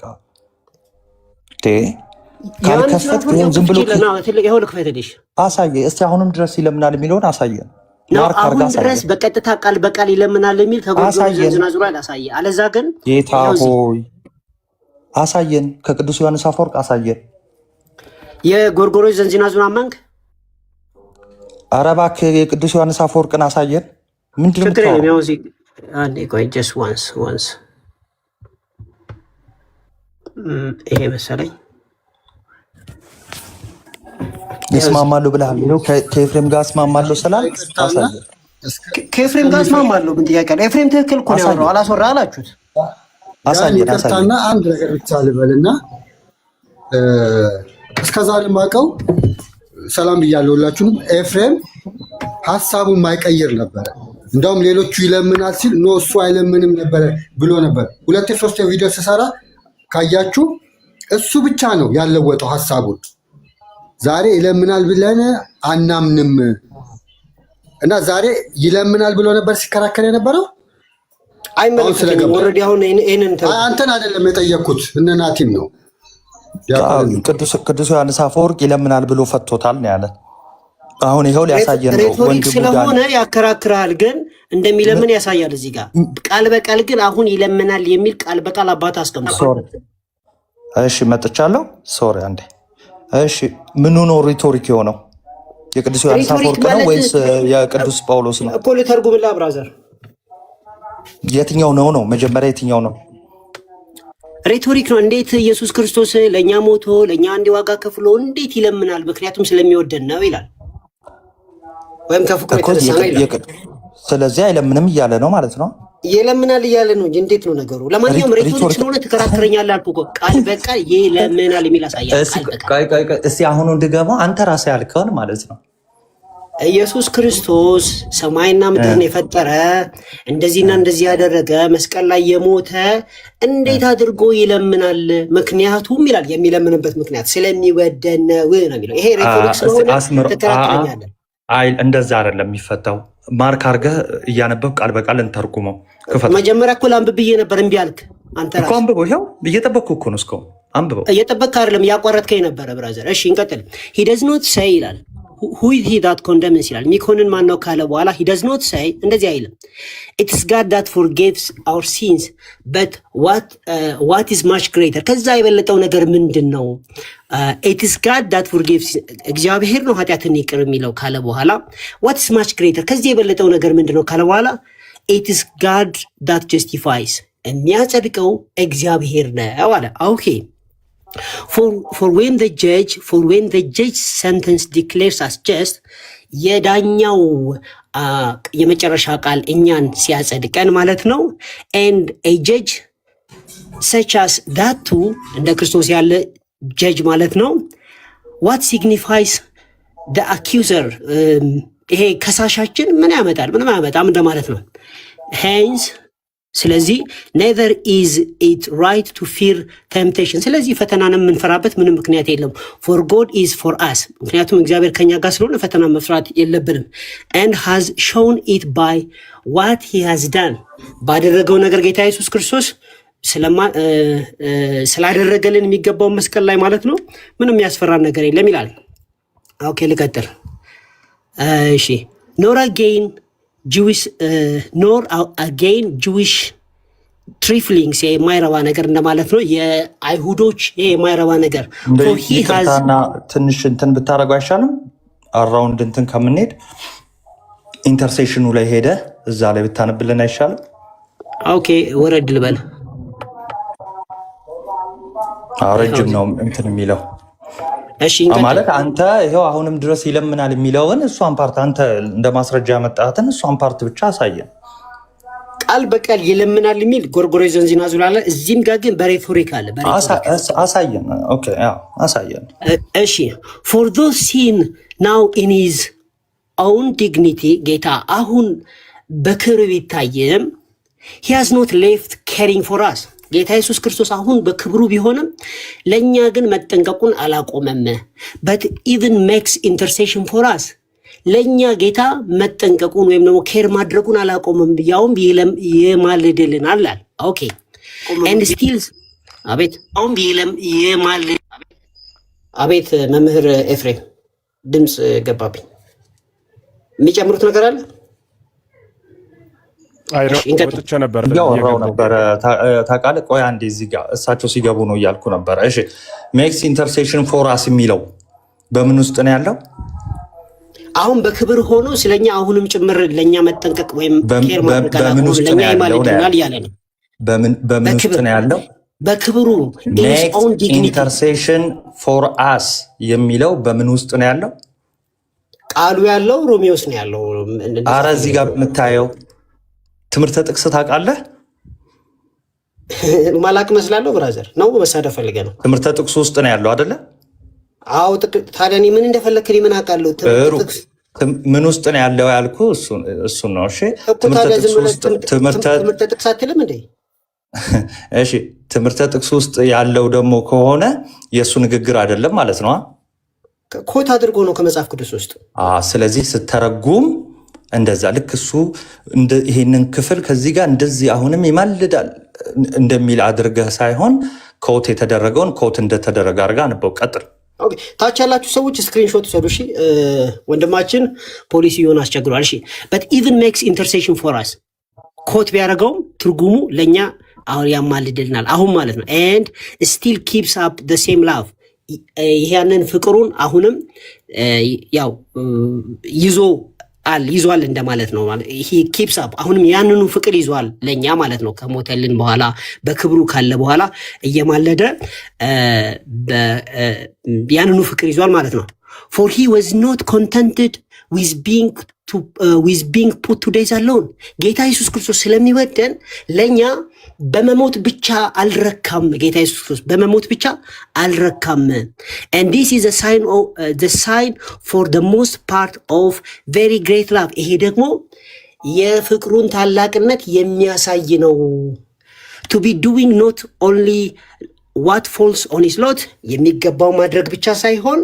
ካልከፈትክ ዝም ብሎ አሳየ። እስቲ አሁንም ድረስ ይለምናል የሚለውን አሳየን። አሁን ድረስ በቀጥታ ቃል በቃል ይለምናል የሚል ከጎርጎርዮስ ዘንዚናዙ ላይ አሳየ። አለዛ ግን ጌታ ሆይ አሳየን። ከቅዱስ ዮሐንስ አፈወርቅ አሳየን። የጎርጎርዮስ ዘንዚናዙን አመንክ? ኧረ እባክህ የቅዱስ ዮሐንስ አፈወርቅን አሳየን። ምንድን ነው ይሄ መሰለኝ ይስማማለሁ ብለሃል። ከኤፍሬም ጋር እስማማለሁ ስላልክ አሳየን። ከኤፍሬም ጋር እስማማለሁ። ምን ጥያቄ አለ? ኤፍሬም ትክክል እኮ ነው ያወራው። አላስወራ አላችሁት? አሳየን። አንድ ነገር ብቻ ልበልና እስከዛ ልማቀው ሰላም ብያለሁ ሁላችሁንም። ኤፍሬም ሀሳቡን ማይቀይር ነበረ። እንደውም ሌሎቹ ይለምናል ሲል ኖ እሱ አይለምንም ነበረ ብሎ ነበር። 2-3 ቪዲዮ ስሰራ ካያችሁ እሱ ብቻ ነው ያለወጠው ሀሳቡን። ዛሬ ይለምናል ብለን አናምንም እና ዛሬ ይለምናል ብሎ ነበር ሲከራከር የነበረው። አንተን አይደለም የጠየኩት እነ ናቲም ነው። ቅዱስ ዮሐንስ አፈወርቅ ይለምናል ብሎ ፈቶታል ነው ያለ። አሁን ይኸው ሊያሳየን ነው። ሬቶሪክ ስለሆነ ያከራክራል፣ ግን እንደሚለምን ያሳያል። እዚህ ጋር ቃል በቃል ግን አሁን ይለምናል የሚል ቃል በቃል አባት አስቀምጧል። እሺ መጥቻለሁ። ሶሪ አንዴ። እሺ ምኑ ነው ሪቶሪክ የሆነው? የቅዱስ ዮሐንስ አፈወርቅ ነው ወይስ የቅዱስ ጳውሎስ ነው? እኮ ልተርጉምልህ ብራዘር። የትኛው ነው መጀመሪያ የትኛው ነው? ሬቶሪክ ነው። እንዴት ኢየሱስ ክርስቶስ ለእኛ ሞቶ ለእኛ አንድ ዋጋ ከፍሎ እንዴት ይለምናል? ምክንያቱም ስለሚወደን ነው ይላል። ወይም ከፍቅሩ የተነሳ ነው ይላል። ስለዚህ አይለምንም እያለ ነው ማለት ነው። ይለምናል እያለ ነው እንጂ እንዴት ነው ነገሩ? ለማንኛውም ሬቶሪክ ስለሆነ ትከራከረኛለህ አልኩህ እኮ። ቃል በቃል ይለምናል የሚል አሳያል። እስቲ አሁኑ እንድገባ አንተ ራስህ ያልከውን ማለት ነው። ኢየሱስ ክርስቶስ ሰማይና ምድርን የፈጠረ እንደዚህና እንደዚህ ያደረገ መስቀል ላይ የሞተ እንዴት አድርጎ ይለምናል? ምክንያቱም ይላል የሚለምንበት ምክንያት ስለሚወደን ነው የሚለው። ይሄ ሬቶሪክ ስለሆነ ትከራከረኛለህ። አይ እንደዛ አይደለም የሚፈታው። ማርክ አድርገህ እያነበብ ቃል በቃል እንተርጉመው። መጀመሪያ እኮ ላንብብ ብዬ ነበር፣ እምቢ አልክ አንተ ራስህ። አንብበው። ይኸው እየጠበቅኩ እኮ ነው። እስካሁን አንብበው። እየጠበቅክ አይደለም፣ እያቋረጥከኝ ነበረ ብራዘር። እሺ እንቀጥል። ሂ ደዝ ኖት ሴይ ይላል who is he that condemns ይላል። ሚኮንን ማን ነው ካለ በኋላ he does not say እንደዚህ አይልም it is God that forgives our sins but what is much greater ከዛ የበለጠው ነገር ምንድነው? it is God that forgives እግዚአብሔር ነው ኃጢአትን ይቅር የሚለው ካለ በኋላ what is much greater ከዚህ የበለጠው ነገር ምንድነው ካለ በኋላ it is God that justifies የሚያጸድቀው እግዚአብሔር ነው አለ። ኦኬ For when the judge sentence declares us just የዳኛው የመጨረሻ ቃል እኛን ሲያጸድቀን ማለት ነው and a judge such as that too እንደ ክርስቶስ ያለ judge ማለት ነው what signifies the accuser ይሄ ከሳሻችን ምን ያመጣል? ምንም አያመጣም እንደማለት ነው። hence ስለዚህ neither is it right to fear temptation ስለዚህ ፈተናን የምንፈራበት ምንም ምክንያት የለም። for God is for us ምክንያቱም እግዚአብሔር ከኛ ጋር ስለሆነ ፈተና መፍራት የለብንም and has shown it by what he has done ባደረገው ነገር ጌታ ኢየሱስ ክርስቶስ ስላደረገልን የሚገባው መስቀል ላይ ማለት ነው ምንም የሚያስፈራን ነገር የለም ይላል። ኦኬ ልቀጥል። እሺ nor again Jewish triflings የማይረባ ነገር እንደማለት ነው። የአይሁዶች የማይረባ ነገር ትንሽ እንትን ብታረጉ አይሻልም? አራውንድ እንትን ከምንሄድ ኢንተርሴሽኑ ላይ ሄደ እዛ ላይ ብታነብልን አይሻልም? ኦኬ ወረድ ልበል። ረጅም ነው እንትን የሚለው ማለት አንተ ይሄው አሁንም ድረስ ይለምናል የሚለውን እሷን ፓርት አንተ እንደ ማስረጃ ያመጣትን እሷን ፓርት ብቻ አሳየን። ቃል በቃል ይለምናል የሚል ጎርጎሮስ ዘንዚና ዙላለ እዚህም ጋር ግን በሬቶሪክ አለ። አሳየን። ኦኬ ያው አሳየን። እሺ for those seen now in his own dignity ጌታ አሁን በክብር ቢታየም he has not left caring for us ጌታ ኢየሱስ ክርስቶስ አሁን በክብሩ ቢሆንም ለኛ ግን መጠንቀቁን አላቆመም። but even makes intercession for us ለኛ ጌታ መጠንቀቁን ወይም ደግሞ ኬር ማድረጉን አላቆመም ያውም ይማልድልናል አለ። ኦኬ and still አቤት መምህር ኤፍሬም ድምጽ ገባብኝ። የሚጨምሩት ነገር አለ? ወጥቼ ነበር ያወራው ነበር ታውቃለህ። ቆይ አንዴ እዚህ ጋር እሳቸው ሲገቡ ነው እያልኩ ነበር። እሺ ሜክስ ኢንተርሴሽን ፎር አስ የሚለው በምን ውስጥ ነው ያለው? አሁን በክብር ሆኖ ስለኛ አሁንም ጭምር ለኛ መጠንቀቅ ወይም ኬር ማድረግ አላቆመም ለኛ ይማልድልናል ያለ ነው። በምን ውስጥ ነው ያለው? በክብሩ ኢንተርሴሽን ፎር አስ የሚለው በምን ውስጥ ነው ያለው? ቃሉ ያለው ሮሜ ውስጥ ነው ያለው። ኧረ እዚህ ጋር የምታየው ትምህርተ ጥቅስ ታውቃለህ? ማላቅ መስላለሁ ብራዘር ነው መሳደብ ፈልገህ ነው። ትምህርተ ጥቅስ ውስጥ ነው ያለው አይደለ? አዎ ታዲያ እኔ ምን እንደፈለክኝ ምን አውቃለሁ? ምን ውስጥ ነው ያለው ያልኩ እሱ ነው። እሺ ትምህርተ ጥቅስ አትልም እንዴ? እሺ ትምህርተ ጥቅስ ውስጥ ያለው ደግሞ ከሆነ የእሱ ንግግር አይደለም ማለት ነው። ኮት አድርጎ ነው ከመጽሐፍ ቅዱስ ውስጥ። ስለዚህ ስተረጉም እንደዛ ልክ እሱ ይሄንን ክፍል ከዚህ ጋር እንደዚህ አሁንም ይማልዳል እንደሚል አድርገህ ሳይሆን ኮት የተደረገውን ኮት እንደተደረገ አድርጋ አንበው ቀጥል። ኦኬ ታች ያላችሁ ሰዎች ስክሪንሾት ሰዱ። እሺ ወንድማችን ፖሊሲ ይሆን አስቸግሯል። እሺ but even makes intercession for us ኮት ቢያደርገውም ትርጉሙ ለኛ አሁን ያማልድልናል አሁን ማለት ነው። and still keeps up the same love ይሄንን ፍቅሩን አሁንም ያው ይዟል እንደማለት ነው። ማለት he keeps up አሁንም ያንኑ ፍቅር ይዟል ለኛ ማለት ነው። ከሞተልን በኋላ በክብሩ ካለ በኋላ እየማለደ ያንኑ ፍቅር ይዟል ማለት ነው። for he was not contented with being put to death alone ጌታ ኢየሱስ ክርስቶስ ስለሚወደን ለኛ በመሞት ብቻ አልረካም። ጌታ ኢየሱስ ክርስቶስ በመሞት ብቻ አልረካም። and this is a sign of the sign for the most part of very great love ይሄ ደግሞ የፍቅሩን ታላቅነት የሚያሳይ ነው። to be doing not only what falls on his lot የሚገባው ማድረግ ብቻ ሳይሆን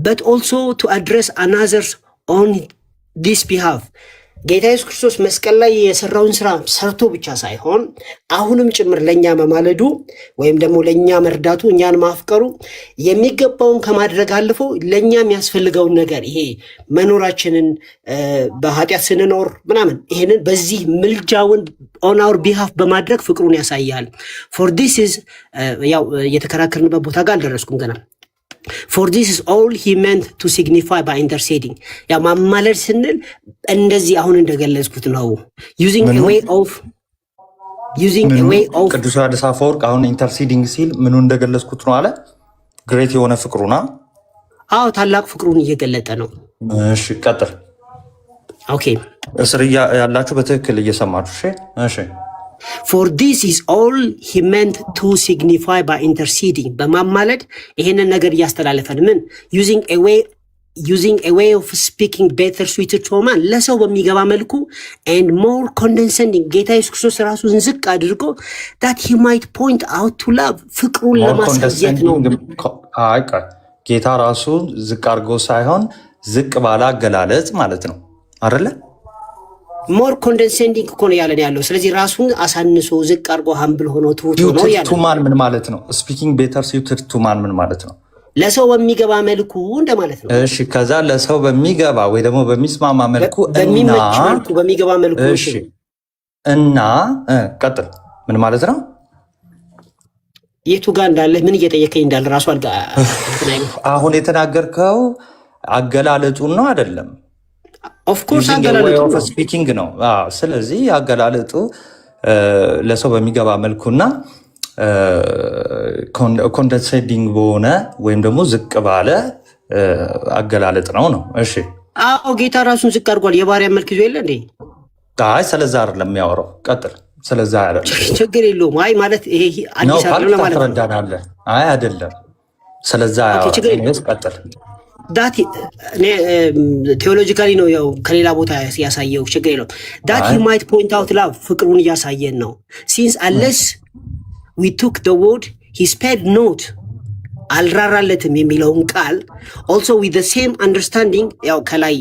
but also to address another on this behalf ጌታ ኢየሱስ ክርስቶስ መስቀል ላይ የሰራውን ስራ ሰርቶ ብቻ ሳይሆን አሁንም ጭምር ለእኛ መማለዱ ወይም ደግሞ ለእኛ መርዳቱ እኛን ማፍቀሩ የሚገባውን ከማድረግ አልፎ ለእኛ የሚያስፈልገውን ነገር ይሄ መኖራችንን በኃጢአት ስንኖር ምናምን ይሄንን በዚህ ምልጃውን ኦን አወር ቢሃፍ በማድረግ ፍቅሩን ያሳያል። ፎር ዲስ ኢዝ ያው የተከራከርንበት ቦታ ጋር አልደረስኩም ገና። For this is all he meant to signify by interceding. ያ ማማለድ ስንል እንደዚህ አሁን እንደገለጽኩት ነው። using a way of ቅዱስ ዮሐንስ አፈወርቅ አሁን ኢንተርሲዲንግ ሲል ምኑ እንደገለጽኩት ነው አለ። ግሬት የሆነ ፍቅሩና አዎ ታላቅ ፍቅሩን እየገለጠ ነው። እሺ ቀጥል። ኦኬ እስር ያላችሁ በትክክል እየሰማችሁ እሺ። For this is all he meant to signify by interceding. በማማለድ ይሄንን ነገር እያስተላለፈን ምን using a way of speaking better suited to man ለሰው በሚገባ መልኩ and more condescending ጌታ ኢየሱስ ክርስቶስ ራሱን ዝቅ አድርጎ that he might point out to love ፍቅሩን ለማሳየት ነው። ጌታ ራሱን ዝቅ አድርጎ ሳይሆን ዝቅ ባለ አገላለጽ ማለት ነው አይደለ? ሞር ኮንደንሴንዲንግ እኮ ነው ያለን ያለው። ስለዚህ ራሱን አሳንሶ ዝቅ አድርጎ ሀምብል ሆኖ ትሁት ሆኖ ያለው ቱማን ምን ማለት ነው? ስፒኪንግ ቤተር ሲዩትድ ቱማን ምን ማለት ነው? ለሰው በሚገባ መልኩ እንደማለት ነው። እሺ ከዛ ለሰው በሚገባ ወይ ደግሞ በሚስማማ መልኩ በሚመች መልኩ በሚገባ መልኩ እሺ እና ቀጥል ምን ማለት ነው? የቱ ጋር እንዳለ ምን እየጠየቀኝ እንዳለ ራሱ አሁን የተናገርከው አገላለጡን ነው አይደለም? ኦፍ ኮርስ አገላለጡ ስፒኪንግ ነው። ስለዚህ አገላለጡ ለሰው በሚገባ መልኩና ኮንደንሴንዲንግ በሆነ ወይም ደግሞ ዝቅ ባለ አገላለጥ ነው። እሺ አዎ ጌታ ራሱን ዝቅ አድርጓል። የባሪያ መልክ ይዞ የለ እንዴ? አይ ስለዛ አይደለም የሚያወራው። ቀጥል። ስለዛ አይደለም ችግር የለውም። አይ ማለት ይሄ አዲስ አይደለም ለማለት ነው። ተረዳናለህ? አይ አይደለም ስለዛ አይደለም። ቀጥል። ዳት ቴዎሎጂካሊ ነው ያው ከሌላ ቦታ ያሳየው ችግር የለውም። ዳት ሂ ማይት ፖይንት አውት ላቭ ፍቅሩን እያሳየን ነው። ሲንስ አንለስ ዊ ቱክ ዘ ወርድ ሂ ስፔድ ኖት አልራራለትም የሚለውን ቃል ኦልሶ ዊዝ ዘ ሴም አንደርስታንዲንግ ያው ከላይ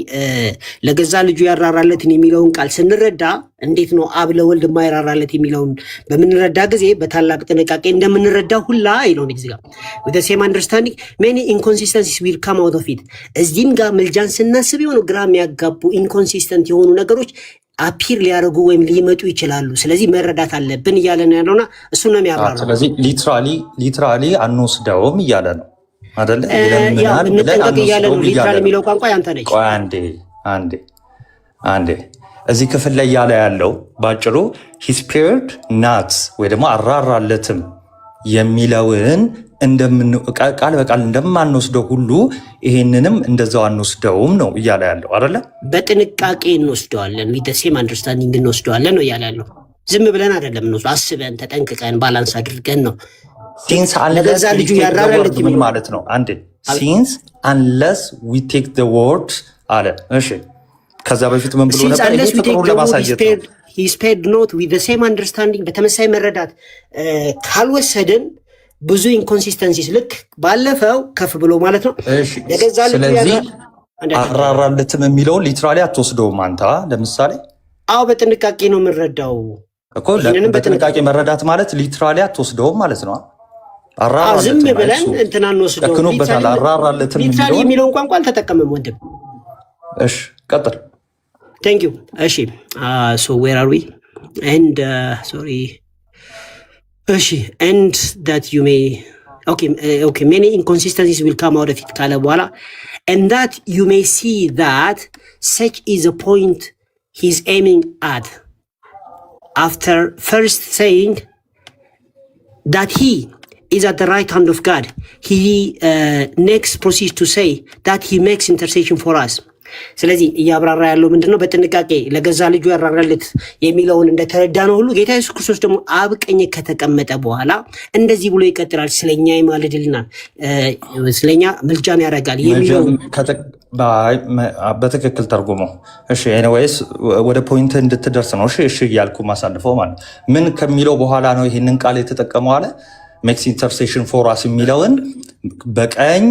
ለገዛ ልጁ ያራራለትን የሚለውን ቃል ስንረዳ እንዴት ነው አብ ለወልድ የማይራራለት የሚለውን በምንረዳ ጊዜ በታላቅ ጥንቃቄ እንደምንረዳ ሁላ ይለውን ጊዜ ጋር with the same understanding many inconsistencies will come out of it። እዚህም ጋር ምልጃን ስናስብ የሆኑ ግራ የሚያጋቡ ኢንኮንሲስተንት የሆኑ ነገሮች አፒር ሊያደርጉ ወይም ሊመጡ ይችላሉ። ስለዚህ መረዳት አለብን እያለ ነው ያለውና እሱ ነው የሚያብራራው። ስለዚህ ሊትራሊ አንወስደውም እያለ ነው አይደለ? እንጠንቀቅ እያለ ነው። ሊትራሊ የሚለው ቋንቋ ያንተ ነች። አንዴ እዚህ ክፍል ላይ ያለ ያለው ባጭሩ he spared not ወይ ደግሞ አራራለትም የሚለውን ቃል በቃል እንደማንወስደው ሁሉ ይሄንንም እንደዛው አንወስደውም ነው እያለ ያለው አይደለ? በጥንቃቄ እንወስደዋለን። with the same understanding እንወስደዋለን ነው እያለ ያለው። ዝም ብለን አይደለም እንወስደው፣ አስበን ተጠንቅቀን ባላንስ አድርገን ነው። since unless ልጁ ያራራለት ምን ማለት ነው? አንዴ since unless we take the word አለ። እሺ ከዛ በፊት ምን ብሎ ነበር? ይሄ ፍቅሩን ለማሳየት ነው። he spared not with the same understanding በተመሳሳይ መረዳት ካልወሰድን ብዙ ኢንኮንሲስተንሲስ ልክ ባለፈው ከፍ ብሎ ማለት ነው። ስለዚህ አራራለትም የሚለውን ሊትራሊ አትወስደውም አንተ። ለምሳሌ አዎ በጥንቃቄ ነው የምንረዳው እኮ። በጥንቃቄ መረዳት ማለት ሊትራሊ አትወስደውም ማለት ነው። ዝም ብለን እንትና እንወስደው ተክኖበታል። አራራለትም የሚለውን ቋንቋ አልተጠቀመም ወንድም። እሺ ቀጥል። ቴንክ ዩ። እሺ ሶ ዌር አር ዊ ኤንድ ሶሪ and that you may okay many inconsistencies will come out of it ካለ በኋላ and that you may see that such is a point he's aiming at after first saying that he is at the right hand of God. He next proceeds to say that he makes intercession for us. ስለዚህ እያብራራ ያለው ምንድነው? በጥንቃቄ ለገዛ ልጁ ያራራለት የሚለውን እንደተረዳ ነው ሁሉ ጌታ ኢየሱስ ክርስቶስ ደግሞ አብ ቀኝ ከተቀመጠ በኋላ እንደዚህ ብሎ ይቀጥላል። ስለኛ ይማልድልናል፣ ስለኛ ምልጃን ያደርጋል የሚለው በትክክል ተርጉመው። እሺ ኤኒዌይስ ወደ ፖይንት እንድትደርስ ነው። እሺ እያልኩ ማሳልፈው ማለት ምን ከሚለው በኋላ ነው ይህንን ቃል የተጠቀመው አለ። ሜክስ ኢንተርሴሽን ፎር አስ የሚለውን በቀኝ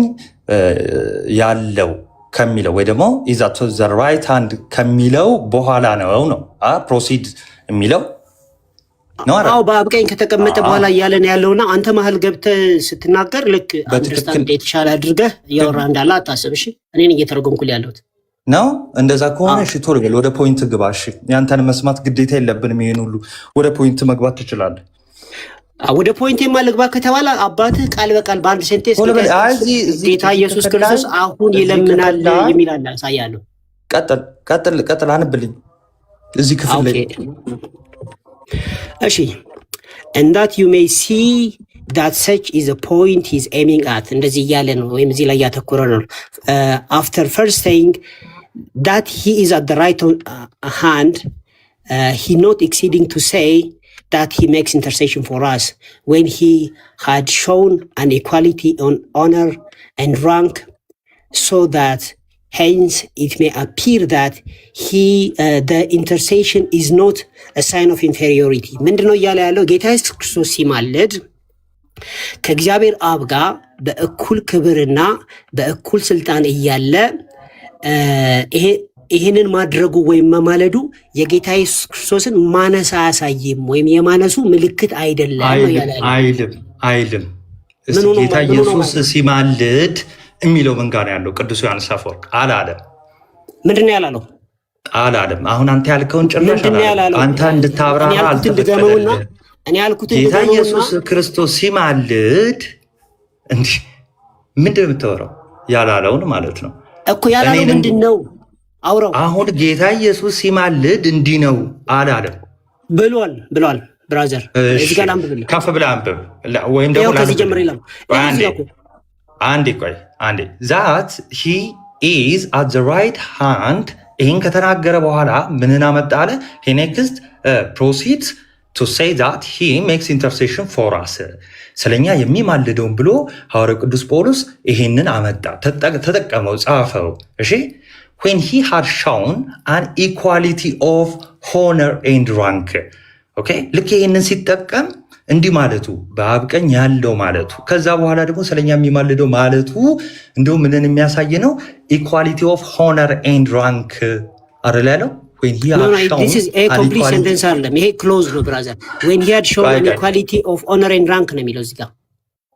ያለው ከሚለው ወይ ደግሞ ኢዝ አት ዘ ራይት ሃንድ ከሚለው በኋላ ነው ፕሮሲድ የሚለው አዎ በአብ ቀኝ ከተቀመጠ በኋላ እያለን ያለውና አንተ መሀል ገብተህ ስትናገር ልክ አንደርስታንድ የተሻለ አድርገህ እያወራ እንዳለ አታስብ። እሺ እኔን እየተረጎምኩልህ ያለሁት ነው። እንደዛ ከሆነ እሺ ቶሎ በል ወደ ፖይንት ግባ። እሺ ያንተን መስማት ግዴታ የለብንም። ይሄን ሁሉ ወደ ፖይንት መግባት ትችላለህ። ወደ ፖይንት የማልግባ ከተባለ አባትህ ቃል በቃል በአንድ ሴንቴንስ ጌታ ኢየሱስ ክርስቶስ አሁን ይለምናል የሚል አለ። አሳያለሁ። ቀጥል አንብልኝ እዚህ ክፍል ላይ እሺ and that you may see that such is the point he's aiming at እንደዚህ እያለ ነው ወይም እዚህ ላይ ያተኮረ ነው after first saying that he is at the right hand he not exceeding to say that he makes intercession for us when he had shown an equality on honor and rank so that hence it may appear that the intercession is not a sign of inferiority ምንድነው እያለ ያለው ጌታ ኢየሱስ ክርስቶስ ሲማልድ ከእግዚአብሔር አብ ጋር በእኩል ክብርና በእኩል ስልጣን እያለ ይሄንን ማድረጉ ወይም መማለዱ የጌታ ኢየሱስ ክርስቶስን ማነስ አያሳይም ወይም የማነሱ ምልክት አይደለም አይልም። ጌታ ኢየሱስ ሲማልድ የሚለው ምን ጋር ያለው ቅዱስ ዮሐንስ አፈወርቅ አላለም። ምንድነው ያላለው? አላለም። አሁን አንተ ያልከውን ጭራሽ አንተ እንድታብራራ አልተፈቀደልህም። ጌታ ኢየሱስ ክርስቶስ ሲማልድ እንዲህ ምንድን ነው የምታወራው? ያላለውን ማለት ነው እኮ ያላለው ምንድን ነው? አውራው። አሁን ጌታ ኢየሱስ ሲማልድ እንዲህ ነው አላለም። ብሏል ብራዘር፣ እዚህ ጋር አንብብልህ። ከፍ ብለህ አንብብ ወይም ደግሞ ከዚህ ጀምር ይላል። አንዴ that he is at the right hand ይህን ከተናገረ በኋላ ምንን አመጣ አለ? he next proceeds to say that he makes intercession for us ስለኛ የሚማልደውን ብሎ ሐዋርያው ቅዱስ ጳውሎስ ይህንን አመጣ፣ ተጠቀመው፣ ጻፈው። እሺ when he had shown an equality of honor and rank ልክ ይህንን ሲጠቀም እንዲህ ማለቱ በአብ ቀኝ ያለው ማለቱ ከዛ በኋላ ደግሞ ስለኛ የሚማልደው ማለቱ እንደውም ምንን የሚያሳይ ነው? ኢኳሊቲ ኦፍ ሆነር ኤንድ ራንክ አይደል ያለው? when he had shown this is a complete sentence አይደለም፣ ይሄ ክሎዝ ነው ብራዘር። when he had shown an equality of honor and rank ነው የሚለው እዚህ ጋር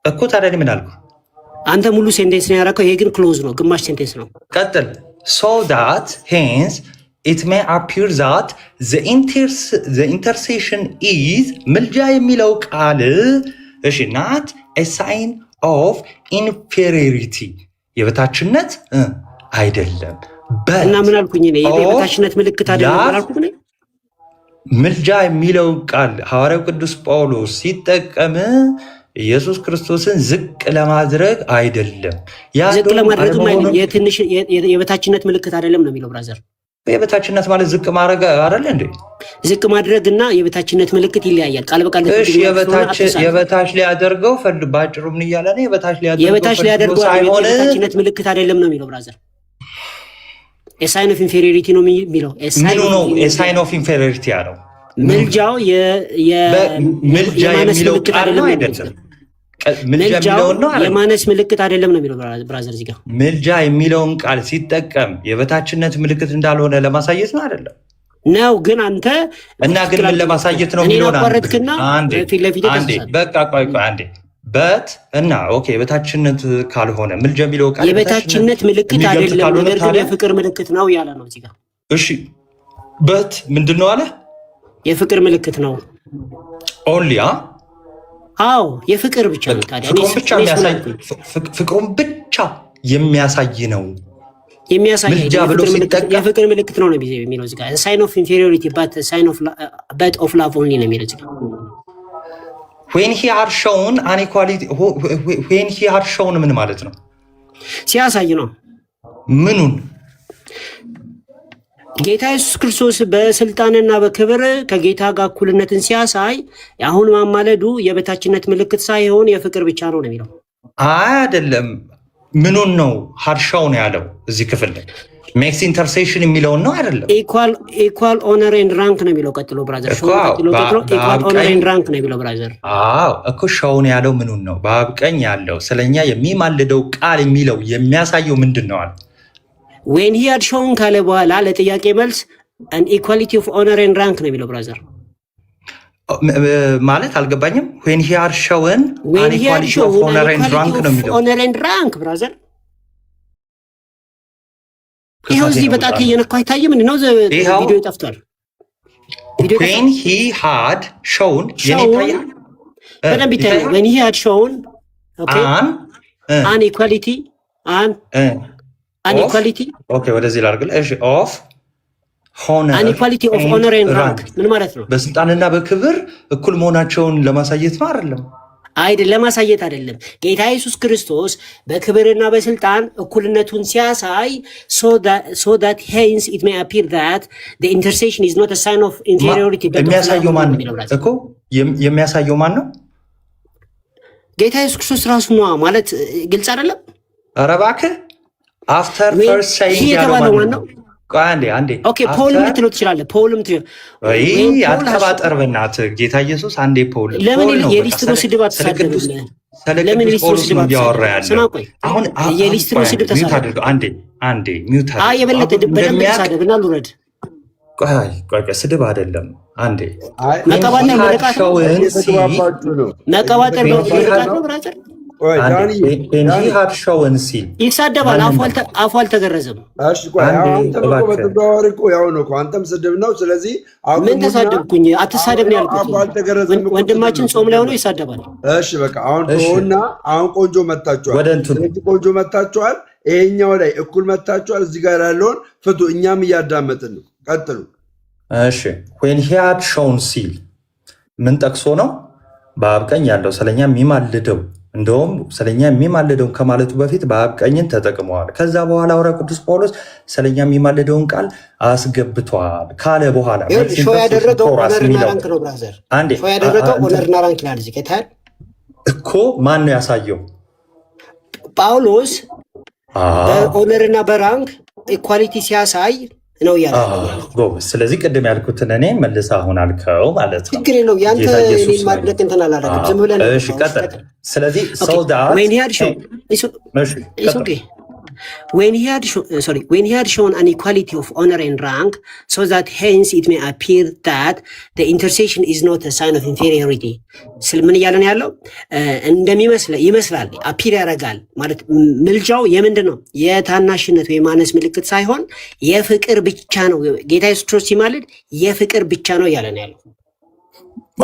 እኮ። ታዲያ ምን አልኩ? አንተ ሙሉ ሴንቴንስ ነው ያደረከው፣ ይሄ ግን ክሎዝ ነው፣ ግማሽ ሴንቴንስ ነው። ቀጥል so that hence it may appear that the intercession is ምልጃ የሚለው ቃል እሺ not a sign of inferiority የበታችነት አይደለም። እና ምን አልኩኝ እኔ? የበታችነት ምልክት አይደለም አልኩኝ። ምልጃ የሚለው ቃል ሐዋርያው ቅዱስ ጳውሎስ ሲጠቀም ኢየሱስ ክርስቶስን ዝቅ ለማድረግ አይደለም። ዝቅ ለማድረግም አይደለም፣ የበታችነት ምልክት አይደለም ነው የሚለው ብራዘር። የበታችነት ማለት ዝቅ ማድረግ አይደለ እንዴ? ዝቅ ማድረግ እና የበታችነት ምልክት ይለያያል። ቃል በቃል የበታች ሊያደርገው ባጭሩ ምን እያለ ነው? የበታች ሊያደርገው ሳይሆን የበታችነት ምልክት አይደለም ነው የሚለው ብራዘር። ሳይን ኦፍ ኢንፌሪዮሪቲ ነው የሚለው። ሳይን ኦፍ ኢንፌሪዮሪቲ ያለው ምልጃው ምልጃ የሚለው ቃል ነው አይደለም? የማነስ ምልክት አይደለም ነው የሚለው ብራዘር። እዚህ ጋር ምልጃ የሚለውን ቃል ሲጠቀም የበታችነት ምልክት እንዳልሆነ ለማሳየት ነው አይደለም ነው? ግን አንተ እና ግን ምን ለማሳየት ነው የሚለው በቃ ቆይ አንዴ በት እና ኦኬ የበታችነት ካልሆነ ምልጃ የሚለው ቃል የበታችነት ምልክት አይደለም፣ ነገር ግን የፍቅር ምልክት ነው ያለ ነው እዚህ ጋር። እሺ በት ምንድን ነው አለ? የፍቅር ምልክት ነው ኦንሊ አዎ የፍቅር ብቻ ነው። ታዲያ ፍቅሩን ብቻ የሚያሳይ ነው። ምልጃ ብሎ ሲጠቀም የፍቅር ምልክት ነው የሚለው እዚህ ጋር። ሳይን ኦፍ ኢንፌሪዮሪቲ በት ሳይን ኦፍ ላቭ ኦንሊ ነው የሚለው እዚህ ጋር። when he had shown an equality when he had shown ምን ማለት ነው? ሲያሳይ ነው። ምኑን? ጌታ ኢየሱስ ክርስቶስ በስልጣንና በክብር ከጌታ ጋር እኩልነትን ሲያሳይ አሁን ማማለዱ የበታችነት ምልክት ሳይሆን የፍቅር ብቻ ነው የሚለው። አይደለም። ምኑን ነው ሀርሻው ነው ያለው እዚህ ክፍል ላይ? ሜክስ ኢንተርሴሽን የሚለውን ነው አይደለም? ኢኳል ኦነር ኤንድ ራንክ ነው የሚለው ቀጥሎ ብራዘር። ኢኳል ኦነር ኤንድ ራንክ ነው የሚለው ብራዘር። አዎ እኮ ሻውን ያለው ምኑን ነው? በአብ ቀኝ ያለው ስለኛ የሚማልደው ቃል የሚለው የሚያሳየው ምንድን ነው አለ? ዌን ሂ ሃድ ሾውን ካለ በኋላ ለጥያቄ መልስ an equality of honor and rank ነው የሚለው ብራዘር። ማለት አልገባኝም። ዌን ሂ ሃድ ሾውን an equality of honor and rank ነው የሚለው honor and rank ብራዘር። ይኸው እዚህ በጣት እየነካው አይታይም። ምንድነው ቪዲዮ ይጠፍቷል። ዌን ሂ ሃድ ሾውን የኔታያ በደንብ ይታያል። ዌን ሂ ሃድ ሾውን ኦኬ an equality an equality ኦኬ ወደዚህ ላድርግልህ። እሺ ኦፍ ሆነር an equality of honor and rank ምን ማለት ነው? በስልጣንና በክብር እኩል መሆናቸውን ለማሳየት ነው አይደለም? አይደለም፣ ለማሳየት አይደለም። ጌታ ኢየሱስ ክርስቶስ በክብርና በስልጣን እኩልነቱን ሲያሳይ so that hence it may appear that the intercession is not a sign of inferiority but የሚያሳየው ማን ነው እኮ? የሚያሳየው ማን ነው? ጌታ ኢየሱስ ክርስቶስ ራሱ ነው ማለት ግልጽ አይደለም? ኧረ እባክህ አፍተር ፈርስት ሴይንግ ያለው ማን ነው? አንዴ ኦኬ ፖል ምትለው ትችላለህ። ፖል ምትለው አትቀባጠር በእናትህ። ጌታ ኢየሱስ አንዴ ፖል ለምን የሊስትሮ ስድብ አትሳደብ? ለምን የሊስትሮ ስድብ አትሳደብ? አሁን የሊስትሮ ስድብ ተሳደብ። አንዴ ሚውት አድርግ። የበለጠ በደንብ ተሳደብና ልውረድ። ቆይ ስድብ አይደለም። አንዴ መቀባጠር መለቃት ነው። መቀባጠር መለቃት ነው ብራዘር። ሾውን ሲል ይሳደባል። አፉ አልተገረዘም። አንተም ስድብ ነው። ስለዚህ ምን ተሳደብኩኝ? አትሳደብ ነው ያልኩት። ወንድማችን ጾም ላይ ሆኖ ይሳደባል። እሺ በቃ አሁን ሆና አሁን ቆንጆ መታችኋል። ቆንጆ መታችኋል። ይሄኛው ላይ እኩል መታችኋል። እዚህ ጋር ያለውን ፍቱ። እኛም እያዳመጥን ነው። ቀጥሉ። እሺ when he had shown ሲል ምን ጠቅሶ ነው? በአብ ቀኝ ያለው ስለኛ የሚማልደው እንደውም ስለኛ የሚማልደው ከማለቱ በፊት በአብ ቀኝን ተጠቅመዋል። ከዛ በኋላ ሐዋርያው ቅዱስ ጳውሎስ ስለኛ የሚማልደውን ቃል አስገብቷል ካለ በኋላ ሾው ያደረገው ኦነርና ራንክ ነው ብራዘር። ሾው ያደረገው ኦነርና ራንክ ይላል እዚህ ከታል እኮ ማን ነው ያሳየው? ጳውሎስ በኦነርና በራንክ ኢኳሊቲ ሲያሳይ ነው ያለው። ስለዚህ ቅድም ያልኩትን እኔ መልስ አሁን አልከው ማለት ነው። ችግር የለው ያንተ እኔን ማድረግ እንትን አላደረግም። ዝም ብለን እሺ ቀጥል። ስለዚህ when he had shown when he had shown an equality of honor and rank so that hence it may appear that the intercession is not a sign of inferiority ምን እያለን ያለው ይመስላል አፒር ያደርጋል ማለት ምልጃው የምንድን ነው? የታናሽነት ወይ ማነስ ምልክት ሳይሆን የፍቅር ብቻ ነው። ጌታ ኢየሱስ ክርስቶስ ሲማልድ የፍቅር ብቻ ነው እያለን ያለው።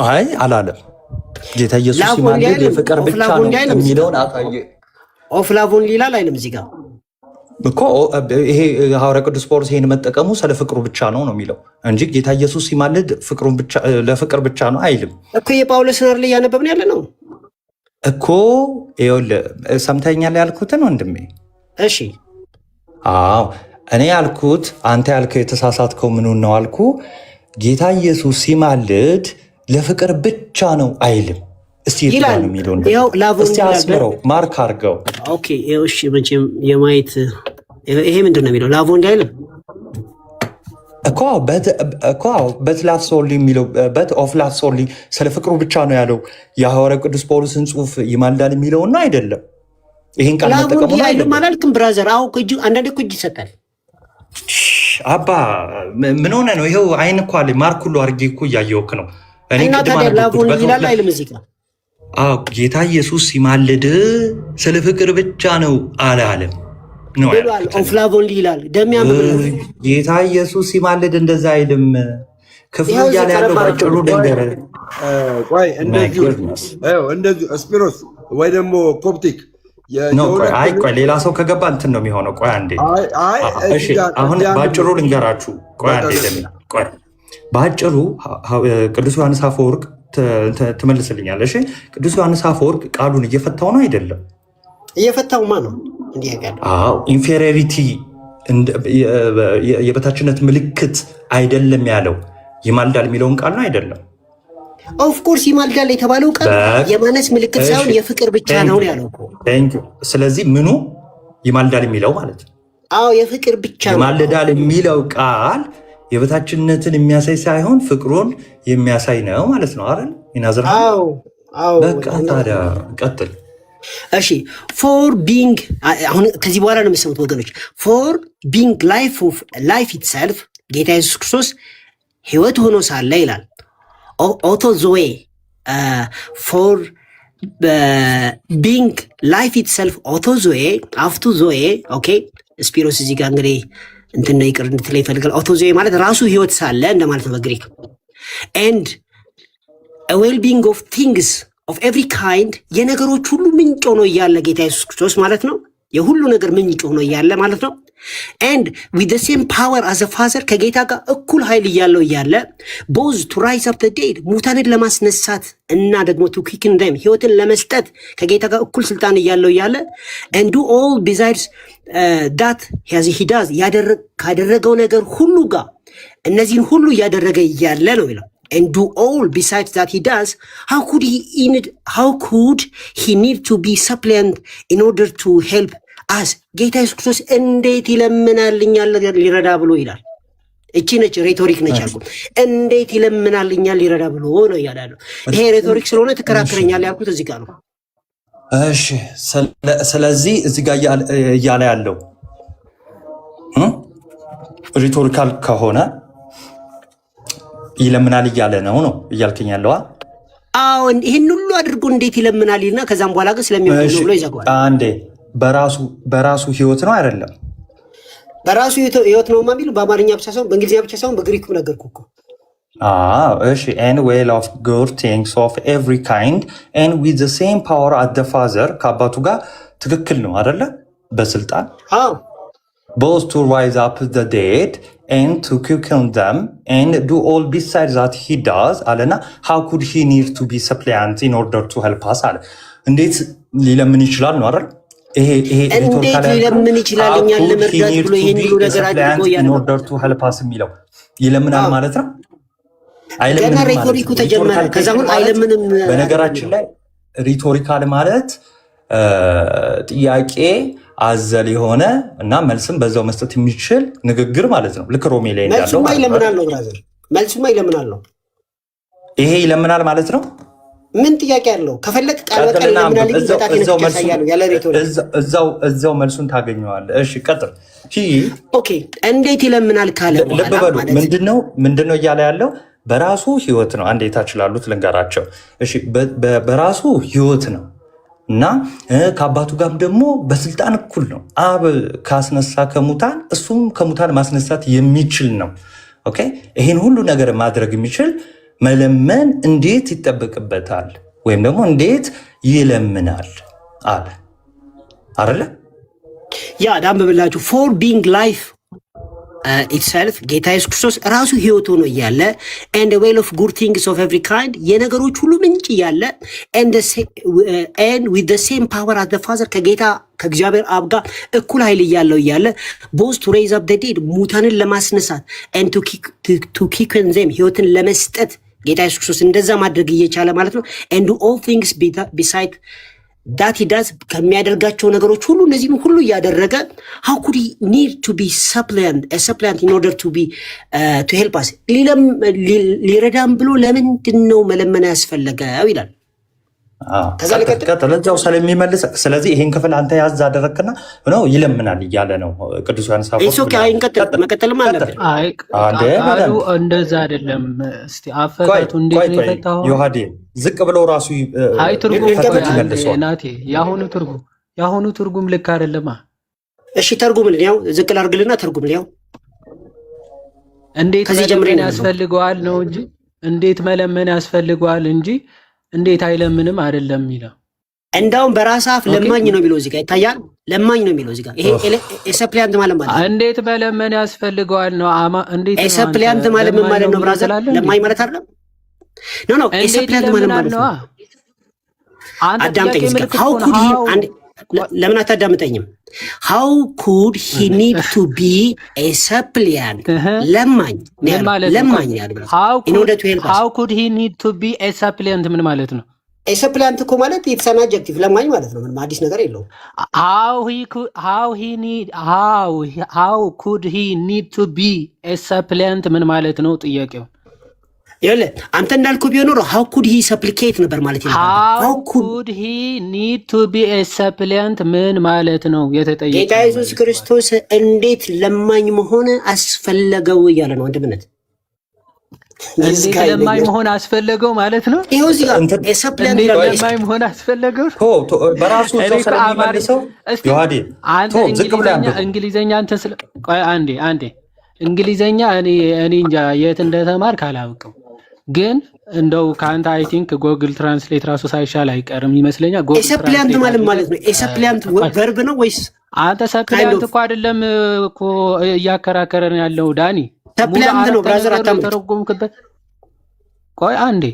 አይ አላለም። ጌታ ኢየሱስ ሲማልድ የፍቅር ብቻ ነው የሚለውን አታየ ኦፍ ላቮን ይላል አይልም እዚህ ጋር እኮ ይሄ ሐዋርያው ቅዱስ ጳውሎስ ይሄን መጠቀሙ ስለ ፍቅሩ ብቻ ነው የሚለው እንጂ ጌታ ኢየሱስ ሲማልድ ፍቅሩን ብቻ ለፍቅር ብቻ ነው አይልም እኮ። የጳውሎስን አይደል እያነበብን ያለ ነው እኮ። ይኸውልህ ሰምተኛል ያልኩትን ወንድሜ። እሺ አዎ እኔ ያልኩት አንተ ያልከው የተሳሳትከው ምኑን ነው አልኩ። ጌታ ኢየሱስ ሲማልድ ለፍቅር ብቻ ነው አይልም። እስቲ ይላል የሚለውን እስቲ አስምረው ማርክ አድርገው። ኦኬ እሺ መቼም የማየት ይሄ ምንድን ነው የሚለው ላቮ እንዳይልም እኮ በት ላቭ ሶሊ የሚለው በት ኦፍ ላቭ ሶሊ ስለ ፍቅሩ ብቻ ነው ያለው። የሐዋርያው ቅዱስ ጳውሎስን ጽሑፍ ይማልዳል የሚለውና አይደለም። ይሄን ቃል መጠቀሙ ነው አይደለም አላልክም ብራዘር። አሁን እጅ አንዳንዴ እኮ እጅ ይሰጣል። አባ ምን ሆነ ነው? ይሄው አይን እኮ አለ ማርክ ሁሉ አድርጌ እኮ እያየሁህ ነው። እኔ ቅድም ላቮ ይላል አይልም እዚህ ጋር ጌታ ኢየሱስ ሲማልድ ስለ ፍቅር ብቻ ነው አላለም ነው ኦፍላቮን ይላል። ጌታ ኢየሱስ ሲማልድ እንደዛ አይልም። ክፍሉ እያለ ያለው ባጭሩ ነገር ቆይ እንደዚህ ስፒሮስ ወይ ደግሞ ኮፕቲክ ቆይ ሌላ ሰው ከገባ እንትን ነው የሚሆነው። ቆይ አንዴ እሺ አሁን ባጭሩ ልንገራችሁ። ቆይ አንዴ ቆይ ባጭሩ ቅዱስ ዮሐንስ አፈወርቅ ትመልስልኛለሽ። ቅዱስ ዮሐንስ አፈወርቅ ቃሉን እየፈታው ነው አይደለም? እየፈታው ማ ነው እንዲህ ያጋል? አዎ ኢንፌሪዮሪቲ የበታችነት ምልክት አይደለም ያለው ይማልዳል የሚለውን ቃል ነው አይደለም? ኦፍ ኮርስ ይማልዳል የተባለው ቃል የማነስ ምልክት ሳይሆን የፍቅር ብቻ ነው ያለው እኮ። ስለዚህ ምኑ ይማልዳል የሚለው ማለት ነው? አዎ የፍቅር ብቻ ነው። ይማልዳል የሚለው ቃል የበታችነትን የሚያሳይ ሳይሆን ፍቅሩን የሚያሳይ ነው ማለት ነው አይደል? ይናዝራ አዎ በቃ ታዲያ ቀጥል። እሺ ፎር ቢንግ አሁን ከዚህ በኋላ ነው የምትሰሙት ወገኖች። ፎር ቢንግ ላይፍ ኢትሰልፍ ጌታ ኢየሱስ ክርስቶስ ህይወት ሆኖ ሳለ ይላል ኦቶ ዞዌ ፎር ቢንግ ላይፍ ኢትሰልፍ ኦቶ ዞዌ አፍቱ ዞዌ ኦኬ ስፒሮስ እዚህ ጋር እንግዲህ እንትን ይቅር እንድትለይ ይፈልጋል። ኦቶ ዞዌ ማለት ራሱ ህይወት ሳለ እንደማለት ነው በግሪክ ኤንድ ዌል ቢንግ ኦፍ ቲንግስ ኦፍ ኤቭሪ ካይንድ የነገሮች ሁሉ ምንጭ ሆኖ እያለ ጌታ ኢየሱስ ክርስቶስ ማለት ነው የሁሉ ነገር ምንጭ ሆኖ እያለ ማለት ነው። ኤንድ ዊዝ ዘ ሴም ፓወር አዘ ፋዘር ከጌታ ጋር እኩል ኃይል እያለው እያለ ቦዝ ቱ ራይዝ አፕ ዘ ዴድ ሙታንን ለማስነሳት እና ደግሞ ቱ ኪክን ደም ህይወትን ለመስጠት ከጌታ ጋር እኩል ስልጣን እያለው እያለ ኤንድ ዱ ኦል ቢዛይድስ ዳት ሂ ዳዝ ካደረገው ነገር ሁሉ ጋር እነዚህን ሁሉ እያደረገ እያለ ነው ይላል። And do all besides that he does, how could he need to be suppliant in order to help us? ጌታ ኢየሱስ ክርስቶስ እንዴት ይለምናልኛል ሊረዳ ብሎ ይላል። እቺ ነች ሬቶሪክ ነች ያልኩት። እንዴት ይለምናልኛል ሊረዳ ብሎ ነው ያለው። ይሄ ሬቶሪክ ስለሆነ ትከራከረኛል ያልኩት እዚህ ጋር ነው። እሺ ስለዚህ እዚህ ጋር እያለ ያለው ሪቶሪካል ከሆነ ይለምናል እያለ ነው እያልከኝ ያለዋ? አዎ ይሄን ሁሉ አድርጎ እንዴት ይለምናል ይልና ከዛም በኋላ ግን ስለሚሆን ነው ብሎ ይዘጋዋል። አንዴ በራሱ ህይወት ነው አይደለም? በራሱ ህይወት ነው ማለት በአማርኛ ብቻ ሳይሆን በእንግሊዝኛ ብቻ ሳይሆን በግሪኩም ነገርኩ እኮ። እሺ and well of good things of every kind and with the same power as the father ከአባቱ ጋር ትክክል ነው አይደለ? በስልጣን both to rise up the dead and to quicken them and do all besides that he does አለና how could he need to be suppliant in order to help us አለ። እንዴት ሊለምን ይችላል ነው አይደል? ይሄ እንዴት ሊለምን ይችላል እኛን ለመርዳት ብሎ ይሄን ሁሉ ነገር አድርጎ ያለ in order to help us የሚለው ይለምናል ማለት ነው። ገና ሪቶሪኩ ተጀመረ። ከዛ አሁን አይለምንም። በነገራችን ላይ ሪቶሪካል ማለት ጥያቄ አዘል የሆነ እና መልስም በዛው መስጠት የሚችል ንግግር ማለት ነው። ልክ ሮሜ ላይ እንዳለው መልሱማ ይለምናል ነው ብራዘር፣ መልሱማ ይለምናል ነው። ይሄ ይለምናል ማለት ነው። ምን ጥያቄ አለው? ከፈለክ ቃል በቃል ይለምናል ይመጣት ይነካያሉ ያለ ሪቶሪክ እዛው መልሱን ታገኘዋለህ። እሺ ቀጥል። ኦኬ እንዴት ይለምናል ካለ ልብ በሉ። ምንድነው እያለ ያለው? በራሱ ህይወት ነው። አንዴ ታች ላሉት ልንገራቸው። እሺ በራሱ ህይወት ነው እና ከአባቱ ጋር ደግሞ በስልጣን እኩል ነው። አብ ካስነሳ ከሙታን እሱም ከሙታን ማስነሳት የሚችል ነው። ኦኬ ይሄን ሁሉ ነገር ማድረግ የሚችል መለመን እንዴት ይጠበቅበታል? ወይም ደግሞ እንዴት ይለምናል አለ አይደለ? ያ ዳም ብላችሁ ፎር ቢንግ ላይፍ ኢትሰልፍ ጌታ ኢየሱስ ክርስቶስ ራሱ ህይወት ሆኖ እያለ and the well of good things of every kind የነገሮች ሁሉ ምንጭ እያለ and with the same power as the father ከጌታ ከእግዚአብሔር አብ ጋር እኩል ኃይል እያለው እያለ both to raise up the dead ሙታንን ለማስነሳት and to quicken them ህይወትን ለመስጠት ጌታ ኢየሱስ ክርስቶስ እንደዛ ማድረግ እየቻለ ማለት ነው። and do all things beside that he does ከሚያደርጋቸው ነገሮች ሁሉ እነዚህን ሁሉ እያደረገ how could he need to be a supplicant in order to be to help us ሊረዳም ብሎ ለምንድን ነው መለመን ያስፈለገው ይላል። ከዛ ስለሚመልስ ስለዚህ ይሄን ክፍል አንተ ያዝ አደረክና ነው ይለምናል እያለ ነው ቅዱስ ዮሐንስ አፈወርቅ። መቀጠልም አለበት። እንደዛ አይደለም። እስቲ አፈታቱ እንዴት ነው የፈታው? ዮሐዴ ዝቅ ብለው ራሱ ናቴ የአሁኑ ትርጉም ልክ አይደለማ። እሺ ተርጉምልን፣ ያው ዝቅ ላድርግልና ተርጉምልን። ያው እንዴት መለመን ያስፈልገዋል ነው እንጂ እንዴት መለመን ያስፈልገዋል እንጂ እንዴት አይለምንም አይደለም የሚለው። እንዳውም በራስ አፍ ለማኝ ነው የሚለው እዚህ ጋር ይታያል። ለማኝ ነው የሚለው እዚህ ጋር። ይሄ ሰፕሊያንት ማለት እንዴት መለመን ያስፈልገዋል ነው። እንዴት ሰፕሊያንት ማለት ምን ማለት ነው ብራዘር? ለማኝ ማለት አይደለም። ኖ ሰፕሊያንት ማለት ነው። አዳምጠኝ። how could he ለምን አታዳምጠኝም? how could he need to be a suppliant ለማኝ ያለው in order to help us? how could he need to be a suppliant ምን ማለት ነው? a suppliant እኮ ማለት it's an adjective ለማኝ ማለት ነው። ምንም አዲስ ነገር የለውም። how could he need to be a suppliant ምን ማለት ነው ጥያቄው? ይኸውልህ አንተ እንዳልከው ቢሆን ኖሮ how could he supplicate ነበር ማለት ይላል። how could he need to be a suppliant ምን ማለት ነው የተጠየቀው? ጌታ ኢየሱስ ክርስቶስ እንዴት ለማኝ መሆን አስፈለገው እያለ ነው ወንድምነት። እንዴት ለማኝ መሆን አስፈለገው ማለት ነው? ይኸው እዚህ ጋር ሰፕሊያንት ለማኝ መሆን አስፈለገው በራሱ ሰው ስለሚመልሰው ዮሐዴ እንግሊዘኛ እንትን ስለ ቆይ አንዴ እንግሊዘኛ እኔ እንጃ የት እንደተማርክ አላውቅም፣ ግን እንደው ከአንተ አይ ቲንክ ጎግል ትራንስሌት ራሱ ሳይሻል አይቀርም ይመስለኛል። ሰፕሊያንት ማለት ነው። ሰፕሊያንት ቨርብ ነው ወይስ? አንተ ሰፕሊያንት እኮ አይደለም እኮ እያከራከረን ያለው ዳኒ፣ ሰፕሊያንት ነው ብራዘር ተረጎምክበት። ቆይ አንዴ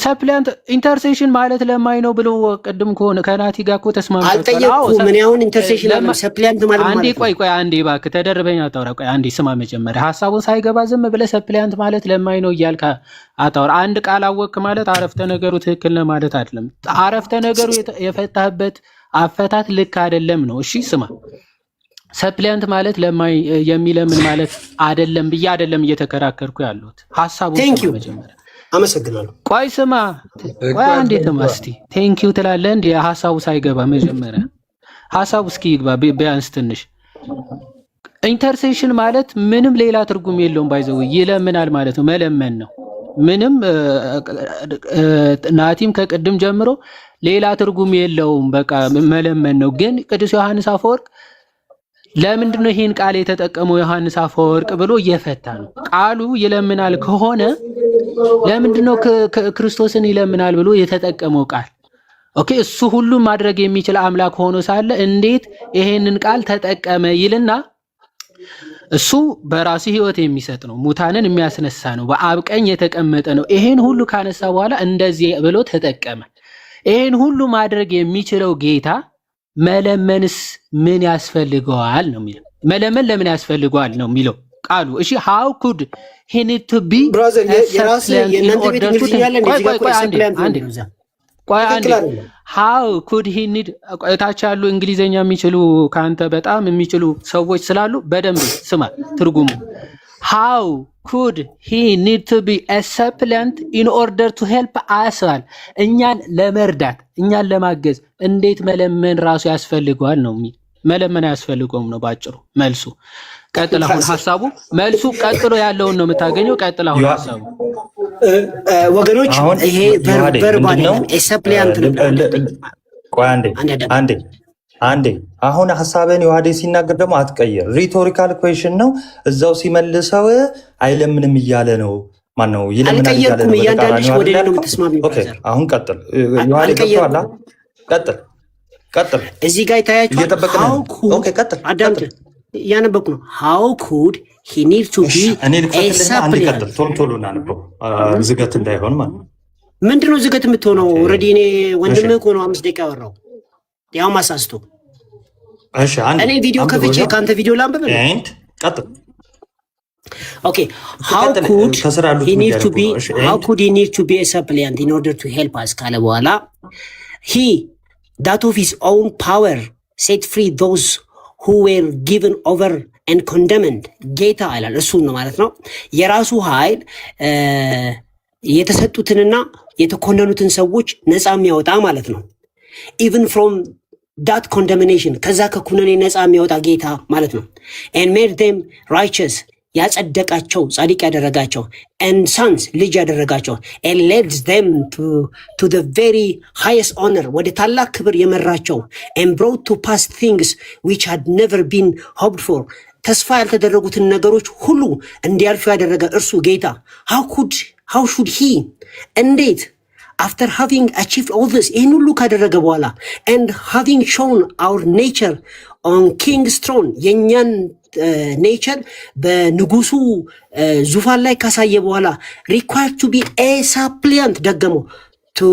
ሰፕሊያንት ኢንተርሴሽን ማለት ለማኝ ነው ብሎ ቅድም ከሆነ ከናቲ ጋር እኮ ተስማምተው አልጠየቅኩም። ምን ያሁን ኢንተርሴሽን አለ ሰፕሊያንት ማለት አንዴ ቆይ አንዴ እባክህ ተደርበኝ አታውራ። ቆይ አንዴ ስማ፣ መጀመሪያ ሐሳቡን ሳይገባ ዝም ብለህ ሰፕሊያንት ማለት ለማኝ ነው እያልክ አታውራ። አንድ ቃል አወቅክ ማለት አረፍተ ነገሩ ትክክል ነው ማለት አይደለም። አረፍተ ነገሩ የፈታህበት አፈታት ልክ አይደለም ነው። እሺ ስማ፣ ሰፕሊያንት ማለት ለማኝ የሚለምን ማለት አይደለም ብዬ አይደለም እየተከራከርኩ ያለሁት። ሐሳቡን መጀመሪያ አመሰግናለሁ። ቆይ ስማ፣ ቆይ አንዴ ስማ እስቲ። ቴንኪው ትላለህ እንዴ? ሐሳቡ ሳይገባ መጀመሪያ ሐሳቡ እስኪ ይግባ ቢያንስ ትንሽ። ኢንተርሴሽን ማለት ምንም ሌላ ትርጉም የለውም። ባይዘው ይለምናል ማለት ነው፣ መለመን ነው። ምንም ናቲም ከቅድም ጀምሮ ሌላ ትርጉም የለውም፣ በቃ መለመን ነው። ግን ቅዱስ ዮሐንስ አፈወርቅ ለምንድን ነው ይህን ቃል የተጠቀመው ዮሐንስ አፈወርቅ ብሎ እየፈታ ነው። ቃሉ ይለምናል ከሆነ ለምንድን ነው ክርስቶስን ይለምናል ብሎ የተጠቀመው ቃል? ኦኬ እሱ ሁሉም ማድረግ የሚችል አምላክ ሆኖ ሳለ እንዴት ይሄንን ቃል ተጠቀመ ይልና እሱ በራሱ ህይወት የሚሰጥ ነው፣ ሙታንን የሚያስነሳ ነው፣ በአብ ቀኝ የተቀመጠ ነው። ይሄን ሁሉ ካነሳ በኋላ እንደዚህ ብሎ ተጠቀመ። ይሄን ሁሉ ማድረግ የሚችለው ጌታ መለመንስ ምን ያስፈልገዋል ነው የሚለው። መለመን ለምን ያስፈልገዋል ነው የሚለው ቃሉ። እሺ how could he need to be how could he need እታች ያሉ እንግሊዘኛ የሚችሉ ካንተ በጣም የሚችሉ ሰዎች ስላሉ በደንብ ስማ ትርጉሙ። how could he need to be a suppliant in order to help us? እኛን ለመርዳት እኛን ለማገዝ እንዴት መለመን ራሱ ያስፈልገዋል ነው የሚል። መለመን ያስፈልገውም ነው ባጭሩ መልሱ። ቀጥል አሁን ሐሳቡ መልሱ ቀጥሎ ያለውን ነው የምታገኘው። ቀጥል አሁን ሐሳቡ ወገኖች ይሄ ቨርብ አይደለም ሰፕሊያንት ነው። ቆይ አንዴ አሁን ሐሳብን ዮሐዴ ሲናገር ደግሞ አትቀየር። ሪቶሪካል ኩዌሽን ነው። እዛው ሲመልሰው አይለምንም እያለ ነው። ማን ነው ይለምናል እያለ ነው። ኦኬ አሁን ቀጥል ዮሐዴ ገብቷል። ቀጥል እዚህ ጋር ይታያችኋል። ኦኬ ቀጥል አዳምጥ። ያነበብኩ ነው። how could he need to be a suppliant? ቶሎ እናነበው ዝገት እንዳይሆን ማለት ምንድነው ዝገት የምትሆነው? ኦልሬዲ እኔ ወንድምህ እኮ ነው 5 ደቂቃ ያወራው ያው ማሳስቶ። እኔ ቪዲዮ ከፍቼ ካንተ ቪዲዮ ላንብብ ነው። ቀጥል። ኦኬ how could he need to be a suppliant in order to help us ካለ በኋላ he that of his own power set free those who were given over and condemned. ጌታ ይላል እሱ ነው ማለት ነው። የራሱ ኃይል የተሰጡትንና የተኮነኑትን ሰዎች ነፃ የሚያወጣ ማለት ነው። even from that condemnation ከዛ ከኩነኔ ነፃ የሚያወጣ ጌታ ማለት ነው። and made them righteous ያጸደቃቸው ጻድቅ ያደረጋቸው and sons ልጅ ያደረጋቸው and led them to the very highest honor ወደ ታላቅ ክብር የመራቸው and brought to pass things which had never been hoped for ተስፋ ያልተደረጉትን ነገሮች ሁሉ እንዲያልፉ ያደረገ እርሱ ጌታ how should he እንዴት after having achieved all this ይህን ሁሉ ካደረገ በኋላ and having shown our nature on king's throne የእኛን ኔቸር በንጉሱ ዙፋን ላይ ካሳየ በኋላ required to be a suppliant ደገመው to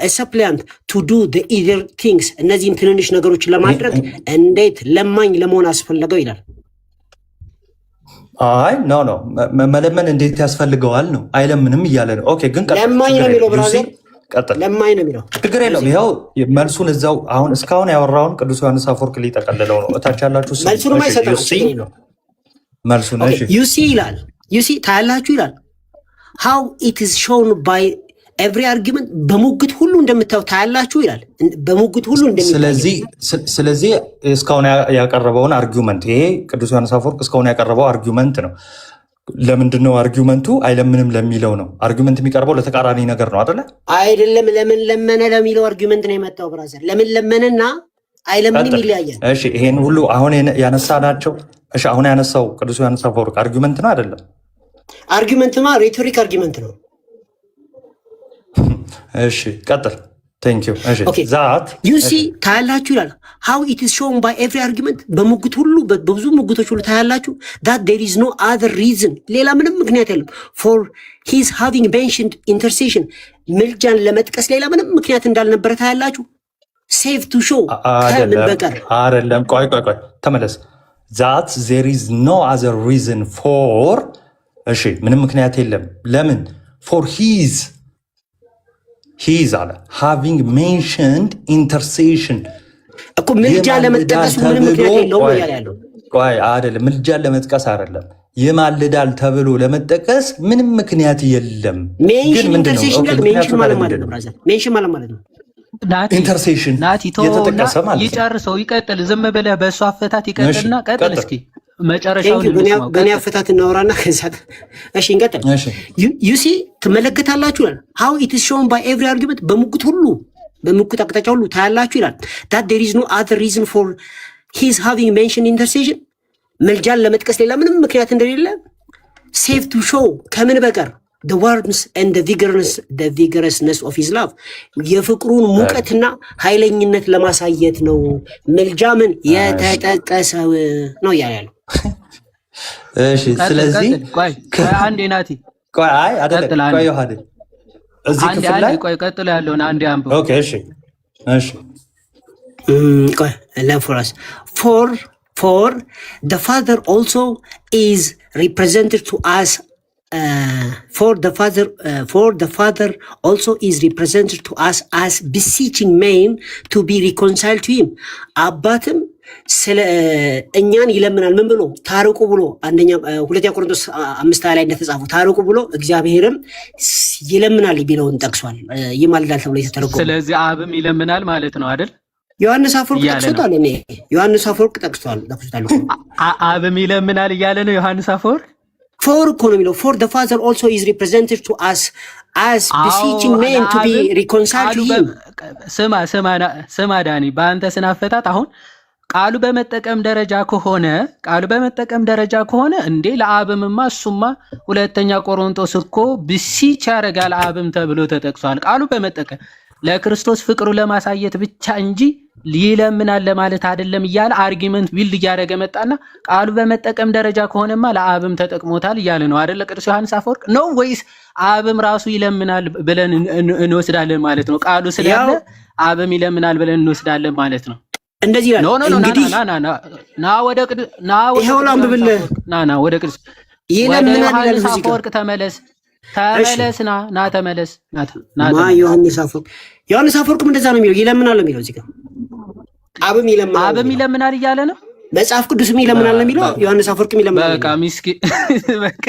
a suppliant to do the other things እነዚህን ትንንሽ ነገሮች ለማድረግ እንዴት ለማኝ ለመሆን አስፈለገው ይላል። አይ ኖ መለመን እንዴት ያስፈልገዋል ነው አይለምንም እያለ ነው። ኦኬ ግን ለማኝ ነው የሚለው ብራዘር ለማኝ ነው የሚለው ችግር የለውም። ይኸው መልሱን እዛው አሁን እስካሁን ያወራውን ቅዱስ ዮሐንስ አፈወርቅ ሊጠቀልለው ነው። እታች ያላችሁ መልሱን ማይሰጠው መልሱን ዩ ሲ ይላል ዩ ሲ ታያላችሁ ይላል how it is shown by every argument በሙግት ሁሉ እንደምታዩ ታያላችሁ ይላል። በሙግት ሁሉ ስለዚህ እስካሁን ያቀረበውን አርጊውመንት ይሄ ቅዱስ ዮሐንስ አፈወርቅ እስካሁን ያቀረበው አርጊውመንት ነው። ለምንድን ነው አርጊውመንቱ አይለምንም ለሚለው ነው። አርጊውመንት የሚቀርበው ለተቃራኒ ነገር ነው አይደለ? አይደለም። ለምን ለመነ ለሚለው አርጊውመንት ነው የመጣው ብራዘር። ለምን ለመነና አይለምንም ይለያያል። እሺ ይሄን ሁሉ አሁን ያነሳናቸው እሺ አሁን ያነሳው ቅዱስ ዮሐንስ አፈወርቅ አርጊውመንት ነው አይደለም? አርጊውመንትማ ሬቶሪክ አርጊውመንት ነው። እሺ ቀጥል። ቴንክ ዩ። እሺ ዛት ዩ ሲ ታያላችሁ ይላል how it is shown by every argument በሙግት ሁሉ በብዙ ሙግቶች ሁሉ ታያላችሁ that there is no other reason ሌላ ምንም ምክንያት የለም for his having mentioned intercession ምልጃን ለመጥቀስ ሌላ ምንም ምክንያት እንዳልነበረ ታያላችሁ። save to show ከምን በቀር አይደለም። ቆይ ተመለስ። that there is no other reason for እሺ ምንም ምክንያት የለም። ለምን for his አለ having mentioned intercession እኮ ምልጃ ለመጥቀስ ምንም ምክንያት የለውም ያለው። ቆይ አይደለም ምልጃን ለመጥቀስ አይደለም ይማልዳል ተብሎ ለመጥቀስ ምንም ምክንያት የለም። ግን ምንድነው ሜንሽን ማለት ነው ብራዘር? ሜንሽን ማለት ነው ኢንተርሴሽን የተጠቀሰ ማለት ነው። ይጨርሰው ይቀጥል። ዝም ብለህ በእሱ አፈታት ይቀጥልና ቀጥል እስኪ መጨረሻውን በእኔ አፈታት እናወራና ከዛ እሺ እንቀጥል። ዩ ሲ ትመለከታላችሁ ይላል how it is shown by every argument በሙግት ሁሉ በሙግት አቅጣጫ ሁሉ ታያላችሁ ይላል that there is no other reason for his having mentioned intercession መልጃን ለመጥቀስ ሌላ ምንም ምክንያት እንደሌለ save to show ከምን በቀር the warmth and the vigorousness of his love የፍቅሩን ሙቀትና ኃይለኝነት ለማሳየት ነው መልጃ ምን የተጠቀሰው ነው ያለው። እሺ ስለዚህ አንዴ ናቲ አይ አይደለም ዮሐድ እዚህ ክፍል ላይ ቀጥሎ ያለውን አንዴ አንብብ። ኦኬ እሺ for the father also is represented to us for the father also is represented to us as beseeching men to be reconciled to him አባትም ስለ እኛን ይለምናል። ምን ብሎ ታርቁ ብሎ ሁለተኛ ቆሮንቶስ 5 ላይ እንደተጻፈው ታርቁ ብሎ እግዚአብሔርም ይለምናል ቢለውን ጠቅሷል። ይማልዳል ተብሎ የተተረጎመው ስለዚህ አብም ይለምናል ማለት ነው አይደል? ዮሐንስ አፈወርቅ ጠቅሶታል። ዮሐንስ አፈወርቅ ጠቅሷል። አብም ይለምናል እያለ ነው ዮሐንስ አፈወርቅ። for እኮ ነው የሚለው for the father also is represented to us as beseeching men to be reconciled to him። ስማ ዳኒ በአንተ ስናፈታት አሁን ቃሉ በመጠቀም ደረጃ ከሆነ እንዴ ለአብምማ እሱማ ሁለተኛ ቆሮንቶስ እኮ ብሲች ያደርጋል አብም ተብሎ ተጠቅሷል። ቃሉ በመጠቀም ለክርስቶስ ፍቅሩ ለማሳየት ብቻ እንጂ ሊለምናል ለማለት አይደለም እያለ አርጊመንት ቢልድ እያደረገ መጣና ቃሉ በመጠቀም ደረጃ ከሆነማ ለአብም ተጠቅሞታል እያለ ነው አይደለ ቅዱስ ዮሐንስ አፈወርቅ ነው ወይስ አብም ራሱ ይለምናል ብለን እንወስዳለን ማለት ነው? ቃሉ ስላለ አብም ይለምናል ብለን እንወስዳለን ማለት ነው? እንደዚህ ይላል። እንግዲህ ና ወደ ቅዱስ ይለምናል ዮሐንስ አፈወርቅ ተመለስ ተመለስ ዮሐንስ አፈወርቅም እንደዛ ነው የሚለው ይለምናል ነው የሚለው እዚህ ጋር አብም ይለምናል እያለ ነው መጽሐፍ ቅዱስም ይለምናል ነው የሚለው ዮሐንስ አፈወርቅም ይለምናል። በቃ ምስኪን በቃ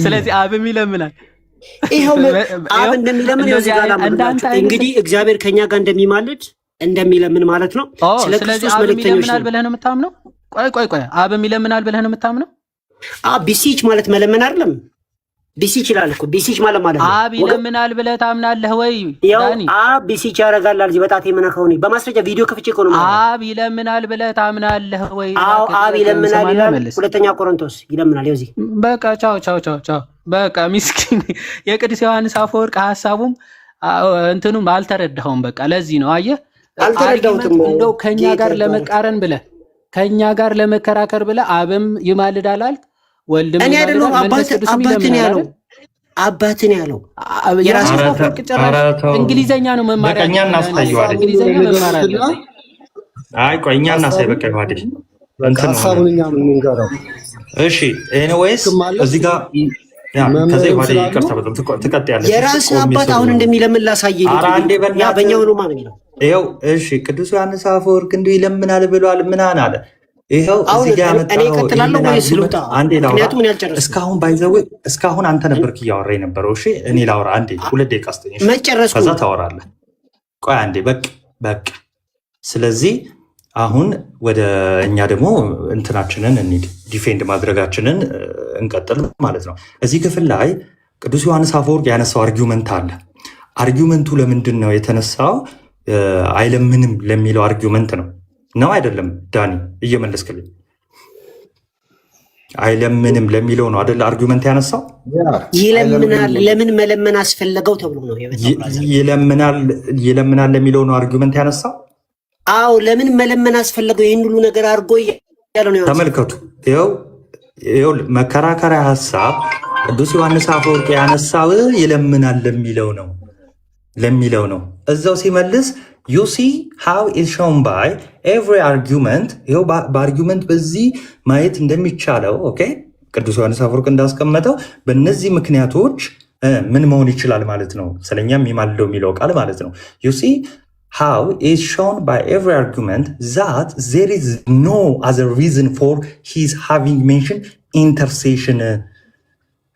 ስለዚህ አብም ይለምናል። ይሄው አብ እንደሚለምን እዚህ ጋር እንግዲህ እግዚአብሔር ከኛ ጋር እንደሚማልድ እንደሚለምን ማለት ነው። ስለ ክርስቶስ መልእክተኞች ነው ብለህ ነው የምታምነው? ቆይ አብም ይለምናል ብለህ ነው የምታምነው? ቢሲች ማለት መለመን አይደለም። ቢሲች ይላል እኮ ቢሲች ማለት ነው። አብ ይለምናል ብለህ ታምናለህ ወይ ዳኒ? አብ ቢሲች ያደርጋል አልዚ በጣቴ የምነካው ነው። በማስረጃ ቪዲዮ ከፍቼ እኮ ነው። አብ ይለምናል ብለህ ታምናለህ ወይ? አዎ አብ ይለምናል ይላል። ሁለተኛ ቆሮንቶስ ይለምናል። ይኸው እዚህ በቃ ቻው በቃ ምስኪን የቅዱስ ዮሐንስ አፈወርቅ ሐሳቡም እንትኑም አልተረዳኸውም። በቃ ለዚህ ነው አየህ አልተረዳሁትም። እንደው ከኛ ጋር ለመቃረን ብለህ ከኛ ጋር ለመከራከር ብለህ አብም ይማልዳል አልክ ወልድም እኔ አይደለም አባትን ያለው የራሱ አፈወርቅ ጭራሽ እንግሊዘኛ ነው መማር በቀኛ እናሳየዋለን። እንግሊዘኛ መማር አለ። አይ ቆይ እኛ እናሳይ በቃ ይዋደሽ እንትን ነው። እሺ ኤኒዌይስ እዚህ ጋር ከዛ ይዋደ ይቅርታ በጣም ትቀጥያለሽ። የራስ አባት አሁን እንደሚለምን ላሳየኝ ያ በእኛው ነው ማለት ነው። ይኸው እሺ ቅዱስ ዮሐንስ አፈወርቅ እንዲሁ ይለምናል ብሏል ምናን አለ ይኸው እዚህ ጋር ያመጣው አንዴ ላውራ። እስካሁን ባይዘው እስካሁን አንተ ነበርክ እያወራ የነበረው። እሺ እኔ ላውራ አንዴ 2 ደቂቃ ስጠኝ። ከዛ ታወራለህ። ቆይ አንዴ በቃ። ስለዚህ አሁን ወደ እኛ ደግሞ እንትናችንን እንሂድ፣ ዲፌንድ ማድረጋችንን እንቀጥል ማለት ነው። እዚህ ክፍል ላይ ቅዱስ ዮሐንስ አፈወርቅ ያነሳው አርጊውመንት አለ። አርጊውመንቱ ለምንድን ነው የተነሳው? አይለምንም ለሚለው አርጊውመንት ነው አይደለም? ዳኒ እየመለስክልኝ። ለምንም ለሚለው ነው አይደል አርጊውመንት ያነሳው? ይለምናል። ለምን መለመን አስፈለገው ተብሎ ነው ይለምናል ለሚለው ነው አርጊውመንት ያነሳው። አዎ ለምን መለመን አስፈለገው? ይህን ሁሉ ነገር አድርጎ ያለ ነው። ተመልከቱ። ይኸው መከራከሪያ ሀሳብ ቅዱስ ዮሐንስ አፈወርቅ ያነሳው ይለምናል ለሚለው ነው። እዛው ሲመልስ you see how is shown by every argument። ይኸው በአርጊውመንት በዚህ ማየት እንደሚቻለው ኦኬ፣ ቅዱስ ዮሐንስ አፈወርቅ እንዳስቀመጠው በእነዚህ ምክንያቶች ምን መሆን ይችላል ማለት ነው። ስለኛም የሚማልደው የሚለው ቃል ማለት ነው። you see how is shown by every argument that there is no other reason for his having mentioned intercession።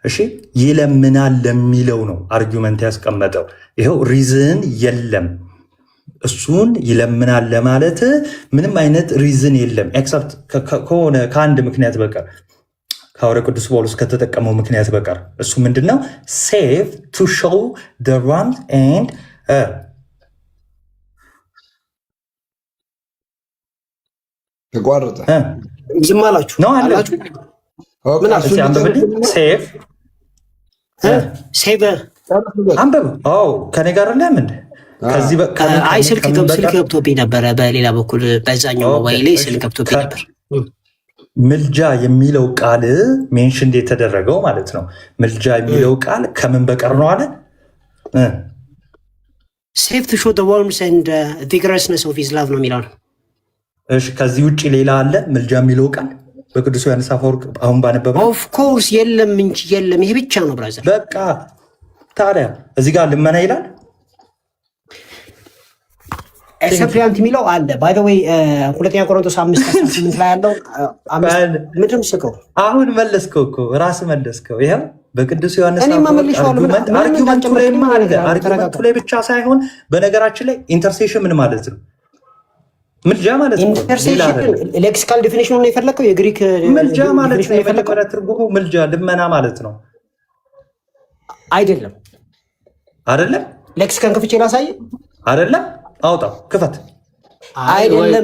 እሺ ይለምናል ለሚለው ነው አርጊውመንት ያስቀመጠው። ይኸው ሪዝን የለም፣ እሱን ይለምናል ለማለት ምንም አይነት ሪዝን የለም ኤክሰፕት ከሆነ ከአንድ ምክንያት በቀር ከሐዋርያው ቅዱስ ጳውሎስ ከተጠቀመው ምክንያት በቀር። እሱ ምንድነው? ሴቭ ቱ ሾው the wrongs and ተቋረጠ። ዝም አላችሁ ነው አላችሁ። ሴቭ አንብብ። ከኔ ጋር ለምን ስልክ ገብቶብኝ ነበረ። በሌላ በኩል በዛኛው ሞባይል ላይ ስልክ ገብቶብኝ ነበር። ምልጃ የሚለው ቃል ሜንሽን የተደረገው ማለት ነው። ምልጃ የሚለው ቃል ከምን በቀር ነው አለ? ሴቭ ቱ ሾው ዘ ዋርምስ ኤንድ ቪግረስነስ ኦፍ ሂዝ ላቭ ነው የሚለው ነው። እሺ ከዚህ ውጭ ሌላ አለ ምልጃ የሚለው ቃል በቅዱስ ዮሐንስ አፈወርቅ አሁን ባነበበ? ኦፍ ኮርስ የለም እንጂ የለም። ይሄ ብቻ ነው ብራዘር። በቃ ታዲያ እዚህ ጋር ልመና ይላል ሰፕሊያንት የሚለው አለ። ባይ ዘ ዌይ ሁለተኛ ቆሮንቶስ 5:18 ላይ ያለው ምንድን ነው? አሁን መለስከው እኮ ራስህ መለስከው። ይሄው በቅዱስ ዮሐንስ አርጊውመንቱ ላይ ብቻ ሳይሆን በነገራችን ላይ ኢንተርሴሽን ምን ማለት ነው? ምልጃ ማለት ነው። ኢንተርሴሽን ሌክሲካል ዲፊኒሽን ነው የፈለከው? የግሪክ ምልጃ ማለት ነው የፈለከው ትርጉሙ ምልጃ ልመና ማለት ነው አይደለም? ሌክሲካን ከፍቼ ላሳይ አይደለም? አውጣው ክፈት። አይደለም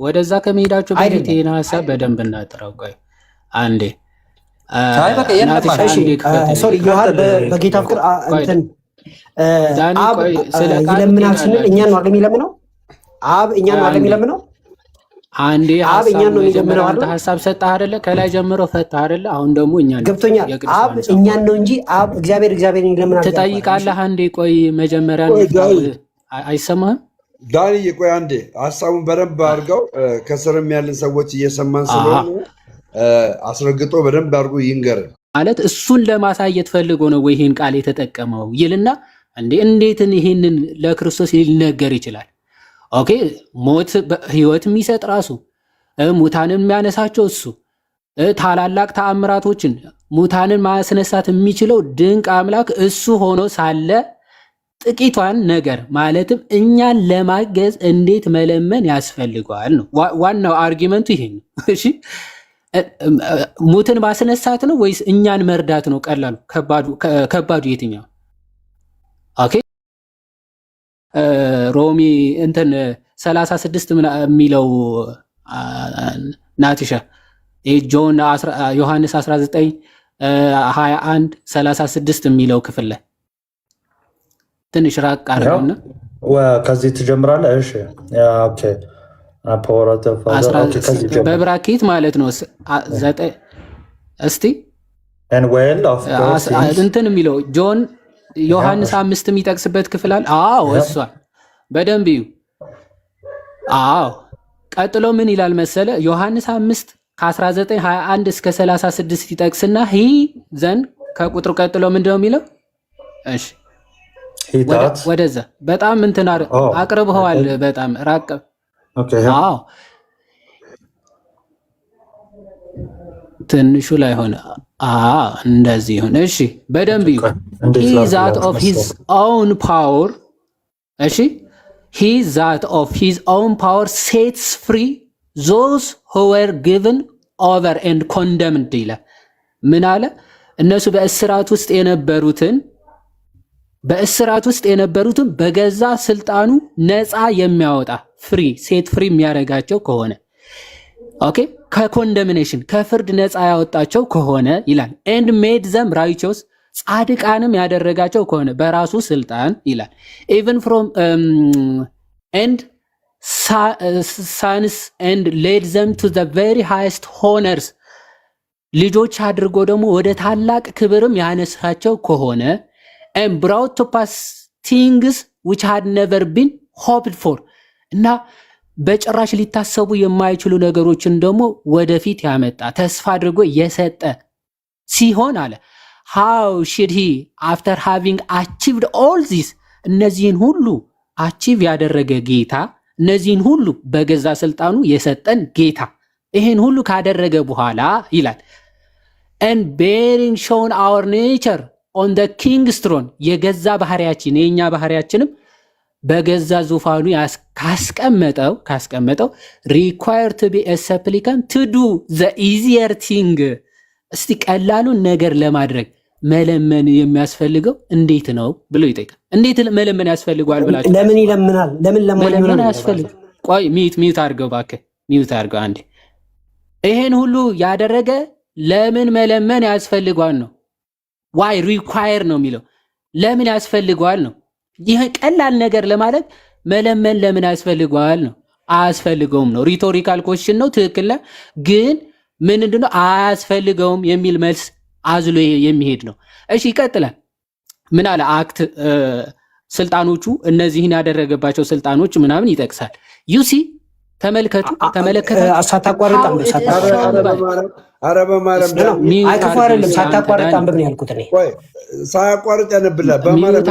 ወደዛ ከመሄዳችሁ በፊት ይህን ሀሳብ በደንብ እናጥራው። ቆይ አንዴ በጌታ ፍቅር ይለምናል ስንል እኛን ነው የሚለምነው? አብ እኛን ነው የሚለምነው? አንዴ አንተ ሀሳብ ሰጠህ አይደለ? ከላይ ጀምሮ ፈታህ አይደለ? አሁን ደግሞ እኛን ገብቶኛል። አብ እኛን ነው እንጂ አብ እግዚአብሔር ይለምናል ትጠይቃለህ። አንዴ ቆይ መጀመሪያ አይሰማህም? ዳንዬ ቆይ አንዴ ሀሳቡን በደንብ አድርገው። ከስርም ያለን ሰዎች እየሰማን ስለሆነ አስረግጦ በደንብ አድርጎ ይንገር ማለት እሱን ለማሳየት ፈልጎ ነው ወይ ይህን ቃል የተጠቀመው ይልና እንዴትን ይህንን ለክርስቶስ ሊነገር ይችላል? ኦኬ ሞት ህይወት የሚሰጥ ራሱ ሙታንን የሚያነሳቸው እሱ ታላላቅ ተአምራቶችን ሙታንን ማስነሳት የሚችለው ድንቅ አምላክ እሱ ሆኖ ሳለ ጥቂቷን ነገር ማለትም እኛን ለማገዝ እንዴት መለመን ያስፈልገዋል ነው ዋናው አርጊመንቱ። ይሄ ነው። እሺ ሙትን ማስነሳት ነው ወይስ እኛን መርዳት ነው? ቀላሉ ከባዱ የትኛው? ኦኬ ሮሚ 36 የሚለው ናትሻ ጆን ዮሐንስ 19:21 36 የሚለው ክፍል ላይ ትንሽ ራቅ አድርገውና ከዚህ ትጀምራለህ። እሺ ኦኬ በብራኬት ማለት ነው 9 እስቲ እንትን የሚለው ጆን ዮሐንስ 5 የሚጠቅስበት ክፍል አለ። አዎ እሷን በደንብ እዩ። አዎ ቀጥሎ ምን ይላል መሰለ? ዮሐንስ 5:19-21 እስከ 36 ይጠቅስና ሂ ዘን ከቁጥሩ ቀጥሎ ምንድነው የሚለው? እሺ ወደዛ በጣም እንትን አቅርበዋል። በጣም ራቅ አዎ ትንሹ ላይ ሆነ እንደዚህ ሆነ። እሺ በደንብ ይሁን። he that of his own power እሺ he that of his own power sets free those who were given over and condemned ይላል። ምን አለ? እነሱ በእስራት ውስጥ የነበሩትን በገዛ ስልጣኑ ነፃ የሚያወጣ ፍሪ ሴት ፍሪ የሚያደርጋቸው ከሆነ ኦኬ ከኮንደምኔሽን ከፍርድ ነፃ ያወጣቸው ከሆነ ይላል and made them righteous ጻድቃንም ያደረጋቸው ከሆነ በራሱ ስልጣን ይላል even from and sons and led them to the very highest honors ልጆች አድርጎ ደግሞ ወደ ታላቅ ክብርም ያነሳቸው ከሆነ and brought to pass things which had never been hoped for እና በጭራሽ ሊታሰቡ የማይችሉ ነገሮችን ደግሞ ወደፊት ያመጣ ተስፋ አድርጎ የሰጠ ሲሆን አለ how should he after having achieved all this እነዚህን ሁሉ አቺቭ ያደረገ ጌታ እነዚህን ሁሉ በገዛ ስልጣኑ የሰጠን ጌታ ይሄን ሁሉ ካደረገ በኋላ ይላል and bearing shown our nature on the king's throne የገዛ ባህሪያችን የኛ ባህሪያችንም በገዛ ዙፋኑ ካስቀመጠው required to be a supplicant to do the easier thing እስቲ ቀላሉን ነገር ለማድረግ መለመን የሚያስፈልገው እንዴት ነው ብሎ ይጠይቃል። እንዴት መለመን ያስፈልጋል ብላችሁ ለምን ይለምናል? ለምን ያስፈልግ? ቆይ ሚዩት አድርገው እባክህ፣ ሚዩት አድርገው አንዴ። ይሄን ሁሉ ያደረገ ለምን መለመን ያስፈልጋል ነው። why require ነው የሚለው ለምን ያስፈልጋል ነው። ይሄ ቀላል ነገር ለማለት መለመን ለምን ያስፈልጋል ነው። አያስፈልገውም ነው። ሪቶሪካል ኮስችን ነው። ትክክል ነው። ግን ምንድነው አያስፈልገውም የሚል መልስ አዝሎ የሚሄድ ነው። እሺ ይቀጥላል። ምን አለ? አክት ስልጣኖቹ እነዚህን ያደረገባቸው ስልጣኖች ምናምን ይጠቅሳል። ዩሲ ተመልከቱ። ሳታቋርጥ አንብብ። ሳታቋርጥ አንብብ ነው ያልኩት እኔ። ሳያቋርጥ ያነብላል። በማለት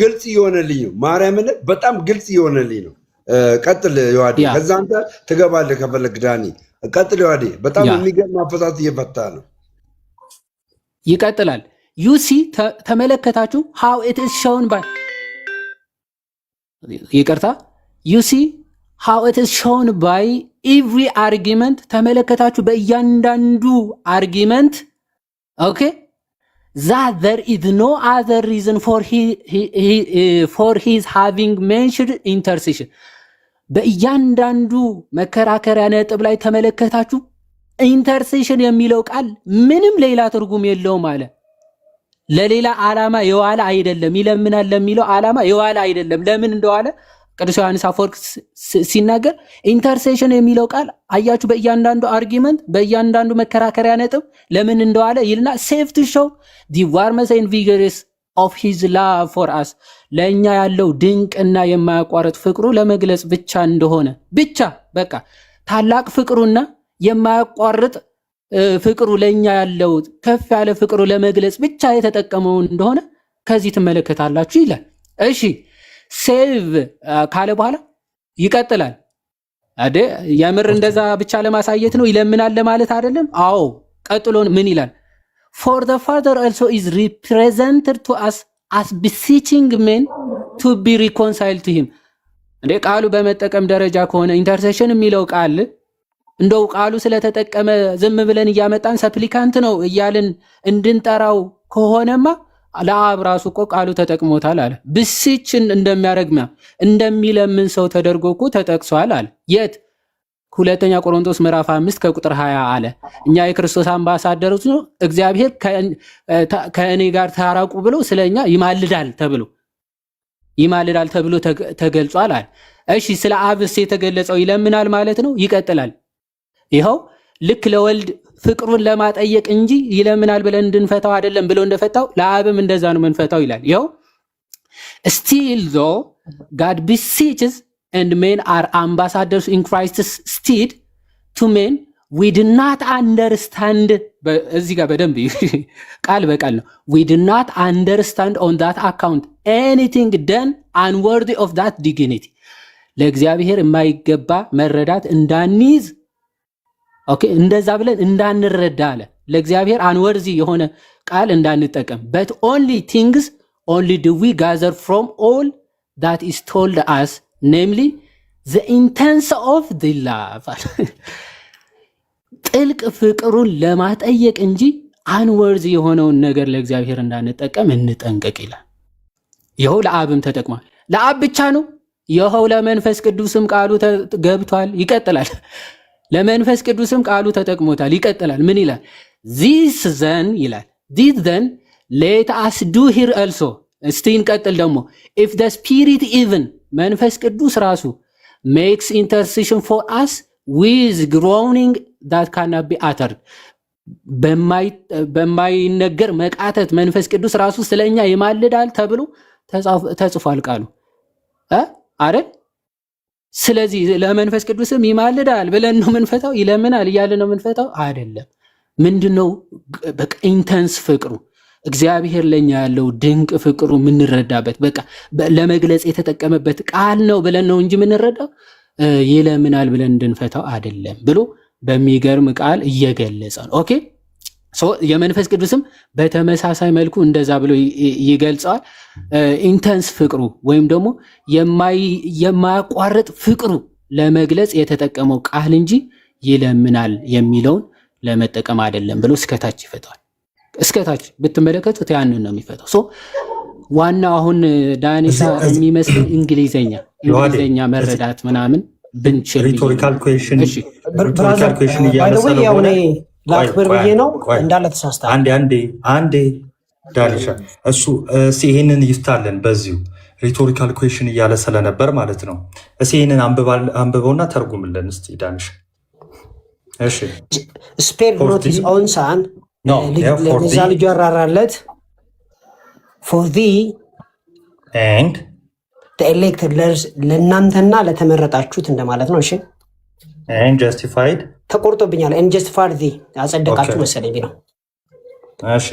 ግልጽ እየሆነልኝ ነው። ማርያምን በጣም ግልጽ እየሆነልኝ ነው። ቀጥል ዮሐዴ። ከዛ አንተ ትገባለህ ከፈለግ ዳኒ። ቀጥል ዮሐዴ። በጣም የሚገርም አፈታት እየፈታ ነው። ይቀጥላል። ዩሲ ተመለከታችሁ? how it is shown by ይቅርታ ዩሲ how it is shown by every argument ተመለከታችሁ? በእያንዳንዱ አርጊመንት ኦኬ that there is no other reason for his having mentioned intercession በእያንዳንዱ መከራከሪያ ነጥብ ላይ ተመለከታችሁ? ኢንተርሴሽን የሚለው ቃል ምንም ሌላ ትርጉም የለውም አለ። ለሌላ ዓላማ የዋለ አይደለም። ይለምናል ለሚለው ዓላማ የዋለ አይደለም። ለምን እንደዋለ ቅዱስ ዮሐንስ አፈወርቅ ሲናገር ኢንተርሴሽን የሚለው ቃል አያችሁ፣ በእያንዳንዱ አርጊመንት በእያንዳንዱ መከራከሪያ ነጥብ ለምን እንደዋለ ይልና ሴቭ ቱ ሾው ዲ ዋርመስ ኤንድ ቪገረስ ኦፍ ሂዝ ላቭ ፎር አስ ለእኛ ያለው ድንቅና የማያቋርጥ ፍቅሩ ለመግለጽ ብቻ እንደሆነ ብቻ በቃ ታላቅ ፍቅሩና የማያቋርጥ ፍቅሩ ለኛ ያለው ከፍ ያለ ፍቅሩ ለመግለጽ ብቻ የተጠቀመው እንደሆነ ከዚህ ትመለከታላችሁ ይላል። እሺ ሴቭ ካለ በኋላ ይቀጥላል። አደ የምር እንደዛ ብቻ ለማሳየት ነው ይለምናል ለማለት አይደለም። አዎ ቀጥሎ ምን ይላል? for the father also is represented to us as beseeching men to be reconciled to him እንደ ቃሉ በመጠቀም ደረጃ ከሆነ ኢንተርሴሽን የሚለው ቃል እንደው ቃሉ ስለተጠቀመ ዝም ብለን እያመጣን ሰፕሊካንት ነው እያልን እንድንጠራው ከሆነማ ለአብ ራሱ እኮ ቃሉ ተጠቅሞታል አለ። ብስችን እንደሚያረግማ እንደሚለምን ሰው ተደርጎ እኮ ተጠቅሷል አለ። የት? ሁለተኛ ቆሮንቶስ ምዕራፍ 5 ከቁጥር 20 አለ። እኛ የክርስቶስ አምባሳደሮች ነው፣ እግዚአብሔር ከእኔ ጋር ታራቁ ብሎ ስለኛ ይማልዳል ተብሎ ተገልጿል አለ። እሺ ስለ አብስ የተገለጸው ይለምናል ማለት ነው። ይቀጥላል። ይኸው ልክ ለወልድ ፍቅሩን ለማጠየቅ እንጂ ይለምናል ብለን እንድንፈታው አይደለም ብሎ እንደፈታው ለአብም እንደዛ ነው መንፈታው ይላል። ይኸው still though God beseeches and men are ambassadors in Christ's stead to men we do not understand እዚህ ጋር በደንብ ቃል በቃል ነው we do not understand on that account anything done unworthy of that dignity ለእግዚአብሔር የማይገባ መረዳት እንዳንይዝ ኦኬ እንደዛ ብለን እንዳንረዳ አለ። ለእግዚአብሔር አንወርዚ የሆነ ቃል እንዳንጠቀም but only things only do we gather from all that is told us namely the intense of the love ጥልቅ ፍቅሩን ለማጠየቅ እንጂ አንወርዚ የሆነውን ነገር ለእግዚአብሔር እንዳንጠቀም እንጠንቀቅ ይላል። ይኸው ለአብም ተጠቅሟል። ለአብ ብቻ ነው? ይኸው ለመንፈስ ቅዱስም ቃሉ ገብቷል። ይቀጥላል። ለመንፈስ ቅዱስም ቃሉ ተጠቅሞታል። ይቀጥላል። ምን ይላል? this then ይላል this then let us do here also እስቲ እንቀጥል ደግሞ if the spirit even መንፈስ ቅዱስ ራሱ makes intercession for us with groaning that cannot be uttered በማይነገር መቃተት መንፈስ ቅዱስ ራሱ ስለኛ ይማልዳል ተብሎ ተጽፏል ቃሉ አይደል? ስለዚህ ለመንፈስ ቅዱስም ይማልዳል ብለን ነው የምንፈታው? ይለምናል እያለ ነው የምንፈታው? አይደለም። ምንድነው በቃ ኢንተንስ ፍቅሩ እግዚአብሔር ለኛ ያለው ድንቅ ፍቅሩ የምንረዳበት በቃ ለመግለጽ የተጠቀመበት ቃል ነው ብለን ነው እንጂ የምንረዳው ይለምናል ብለን እንድንፈታው አይደለም ብሎ በሚገርም ቃል እየገለጸ ነው። ኦኬ ሶ የመንፈስ ቅዱስም በተመሳሳይ መልኩ እንደዛ ብሎ ይገልጸዋል። ኢንተንስ ፍቅሩ ወይም ደግሞ የማያቋርጥ ፍቅሩ ለመግለጽ የተጠቀመው ቃል እንጂ ይለምናል የሚለውን ለመጠቀም አይደለም ብሎ እስከታች ይፈታዋል። እስከታች ብትመለከቱት ያንን ነው የሚፈታው። ሶ ዋናው አሁን ዳኒሳ የሚመስል እንግሊዘኛ መረዳት ምናምን ብንችል ሪቶሪካል ኩዌሽን ያው እኔ ላክብር ብዬ ነው እንዳለ ተሳስታ አንዴ ዳኒሻ እሱ ይሄንን ይፍታለን በዚሁ ሪቶሪካል ኩዌሽን እያለ ስለነበር ማለት ነው። ይሄንን አንብበውና ተርጉምልን እስቲ ዳኒሻ። እሺ ስፔር ኖት ሂዝ ኦውን ሳን ለዛ ልጅ ያራራለት for thee and the elected ለእናንተና ለተመረጣችሁት እንደማለት ነው። እሺ and justified ተቆርጦብኛል and justified thee አጸደቃችሁ መሰለኝ ነው። እሺ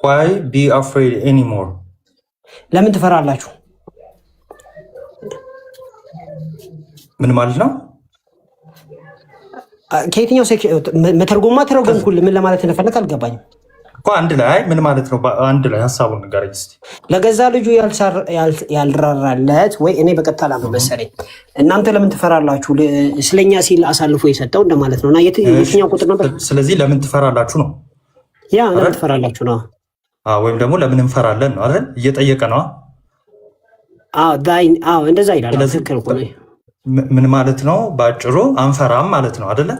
why be afraid anymore ለምን ትፈራላችሁ? ምን ማለት ነው? ከየትኛው መተርጎማ ተረጎምኩልህ ምን ለማለት እንደፈለክ አልገባኝም እኮ። አንድ ላይ ምን ማለት ነው? አንድ ላይ ሐሳቡን ንገረኝ እስቲ። ለገዛ ልጁ ያልራራለት ወይ እኔ በቀጥታ ላም መሰለኝ እናንተ ለምን ትፈራላችሁ ስለኛ ሲል አሳልፎ የሰጠው እንደማለት ነውና የትኛው ቁጥር ነበር? ስለዚህ ለምን ትፈራላችሁ ነው። ያ ለምን ትፈራላችሁ ነው። ወይም ደግሞ ለምን እንፈራለን ነው አይደል? እየጠየቀ ነው። እንደዛ ይላል። ትክክል እኮ ነው። ምን ማለት ነው? ባጭሩ አንፈራም ማለት ነው አይደለ?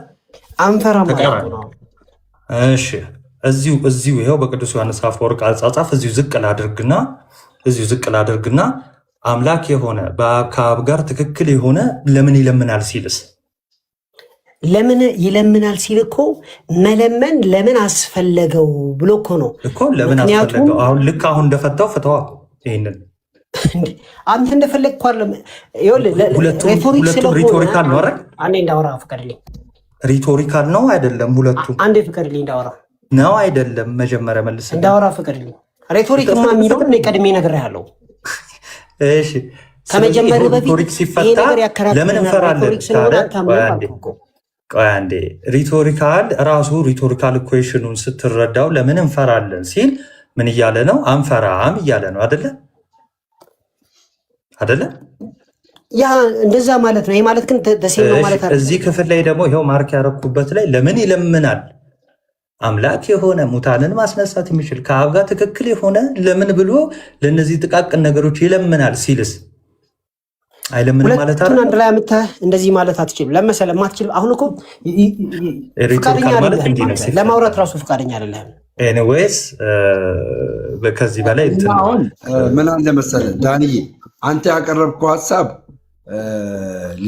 አንፈራም ማለት ነው። እሺ እዚሁ ይሄው በቅዱስ ዮሐንስ አፈወርቅ አጻጻፍ እዚሁ ዝቅ ላድርግና አምላክ የሆነ ከአብ ጋር ትክክል የሆነ ለምን ይለምናል ሲልስ ለምን ይለምናል ሲል እኮ መለመን ለምን አስፈለገው ብሎ እኮ ነው እኮ። ለምን አስፈለገው? አሁን ልክ አሁን እንደፈታው ፍታዋ። ይሄንን አንተ እንደፈለግ እኮ አይደለም። ሁለቱም ሪቶሪካል ነው አይደል? አንዴ እንዳወራ ፍቀድልኝ። ሪቶሪካል ነው አይደለም? ሁለቱም አንዴ ፍቀድልኝ እንዳወራ ነው አይደለም? መጀመሪያ መልስ እንዳወራ ፍቀድልኝ። ሪቶሪክማ የሚለው እኔ ቀድሜ ነግሬሃለሁ። እሺ ከመጀመሪያው በፊት ሲፈታ ለምን እንፈራለን? ቆይ አንዴ ሪቶሪካል ራሱ ሪቶሪካል ኢኩዌሽኑን ስትረዳው ለምን እንፈራለን ሲል ምን እያለ ነው? አንፈራም እያለ ነው አይደለ? ያ እንደዛ ማለት ነው። ይሄ ማለት ግን ደሴም ነው ማለት አይደለም። እዚህ ክፍል ላይ ደግሞ ይሄው ማርክ ያረኩበት ላይ ለምን ይለምናል? አምላክ የሆነ ሙታንን ማስነሳት የሚችል ከአብ ጋር ትክክል የሆነ ለምን ብሎ ለነዚህ ጥቃቅን ነገሮች ይለምናል ሲልስ አይለምንም ማለት አይደል? አንድ ላይ አምጥተህ እንደዚህ ማለት አትችልም። ለመሰለ ማትችል አሁን እኮ ፍቃደኛ አይደለም ለማውራት ራሱ ፍቃደኛ አይደለም። ኤኒዌይስ ከዚህ በላይ ምን አለ መሰለ ዳንዬ አንተ ያቀረብከው ሐሳብ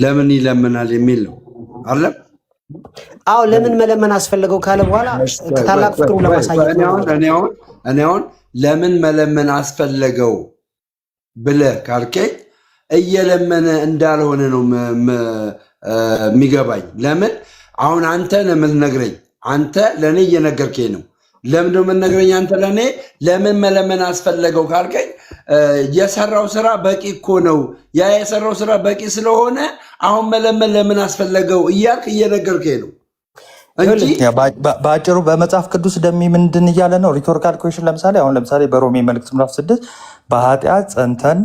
ለምን ይለምናል የሚል ነው አይደል? አዎ ለምን መለመን አስፈለገው ካለ በኋላ ታላቅ ፍቅሩ ለማሳየት እኔ አሁን ለምን መለመን አስፈለገው ብለህ ካልከኝ እየለመነ እንዳልሆነ ነው የሚገባኝ። ለምን አሁን አንተ ለምን ነግረኝ? አንተ ለኔ እየነገርከኝ ነው ለምንድነው የምነግረኝ አንተ ለእኔ ለምን መለመን አስፈለገው ካልከኝ የሰራው ስራ በቂ እኮ ነው። ያ የሰራው ስራ በቂ ስለሆነ አሁን መለመን ለምን አስፈለገው እያልክ እየነገርከኝ ነው እንጂ በአጭሩ በመጽሐፍ ቅዱስ ደሜ ምንድን እያለ ነው? ሪቶሪካል ኩዌሽን ለምሳሌ በሮሜ መልእክት ምዕራፍ 6 በኃጢአት ጸንተን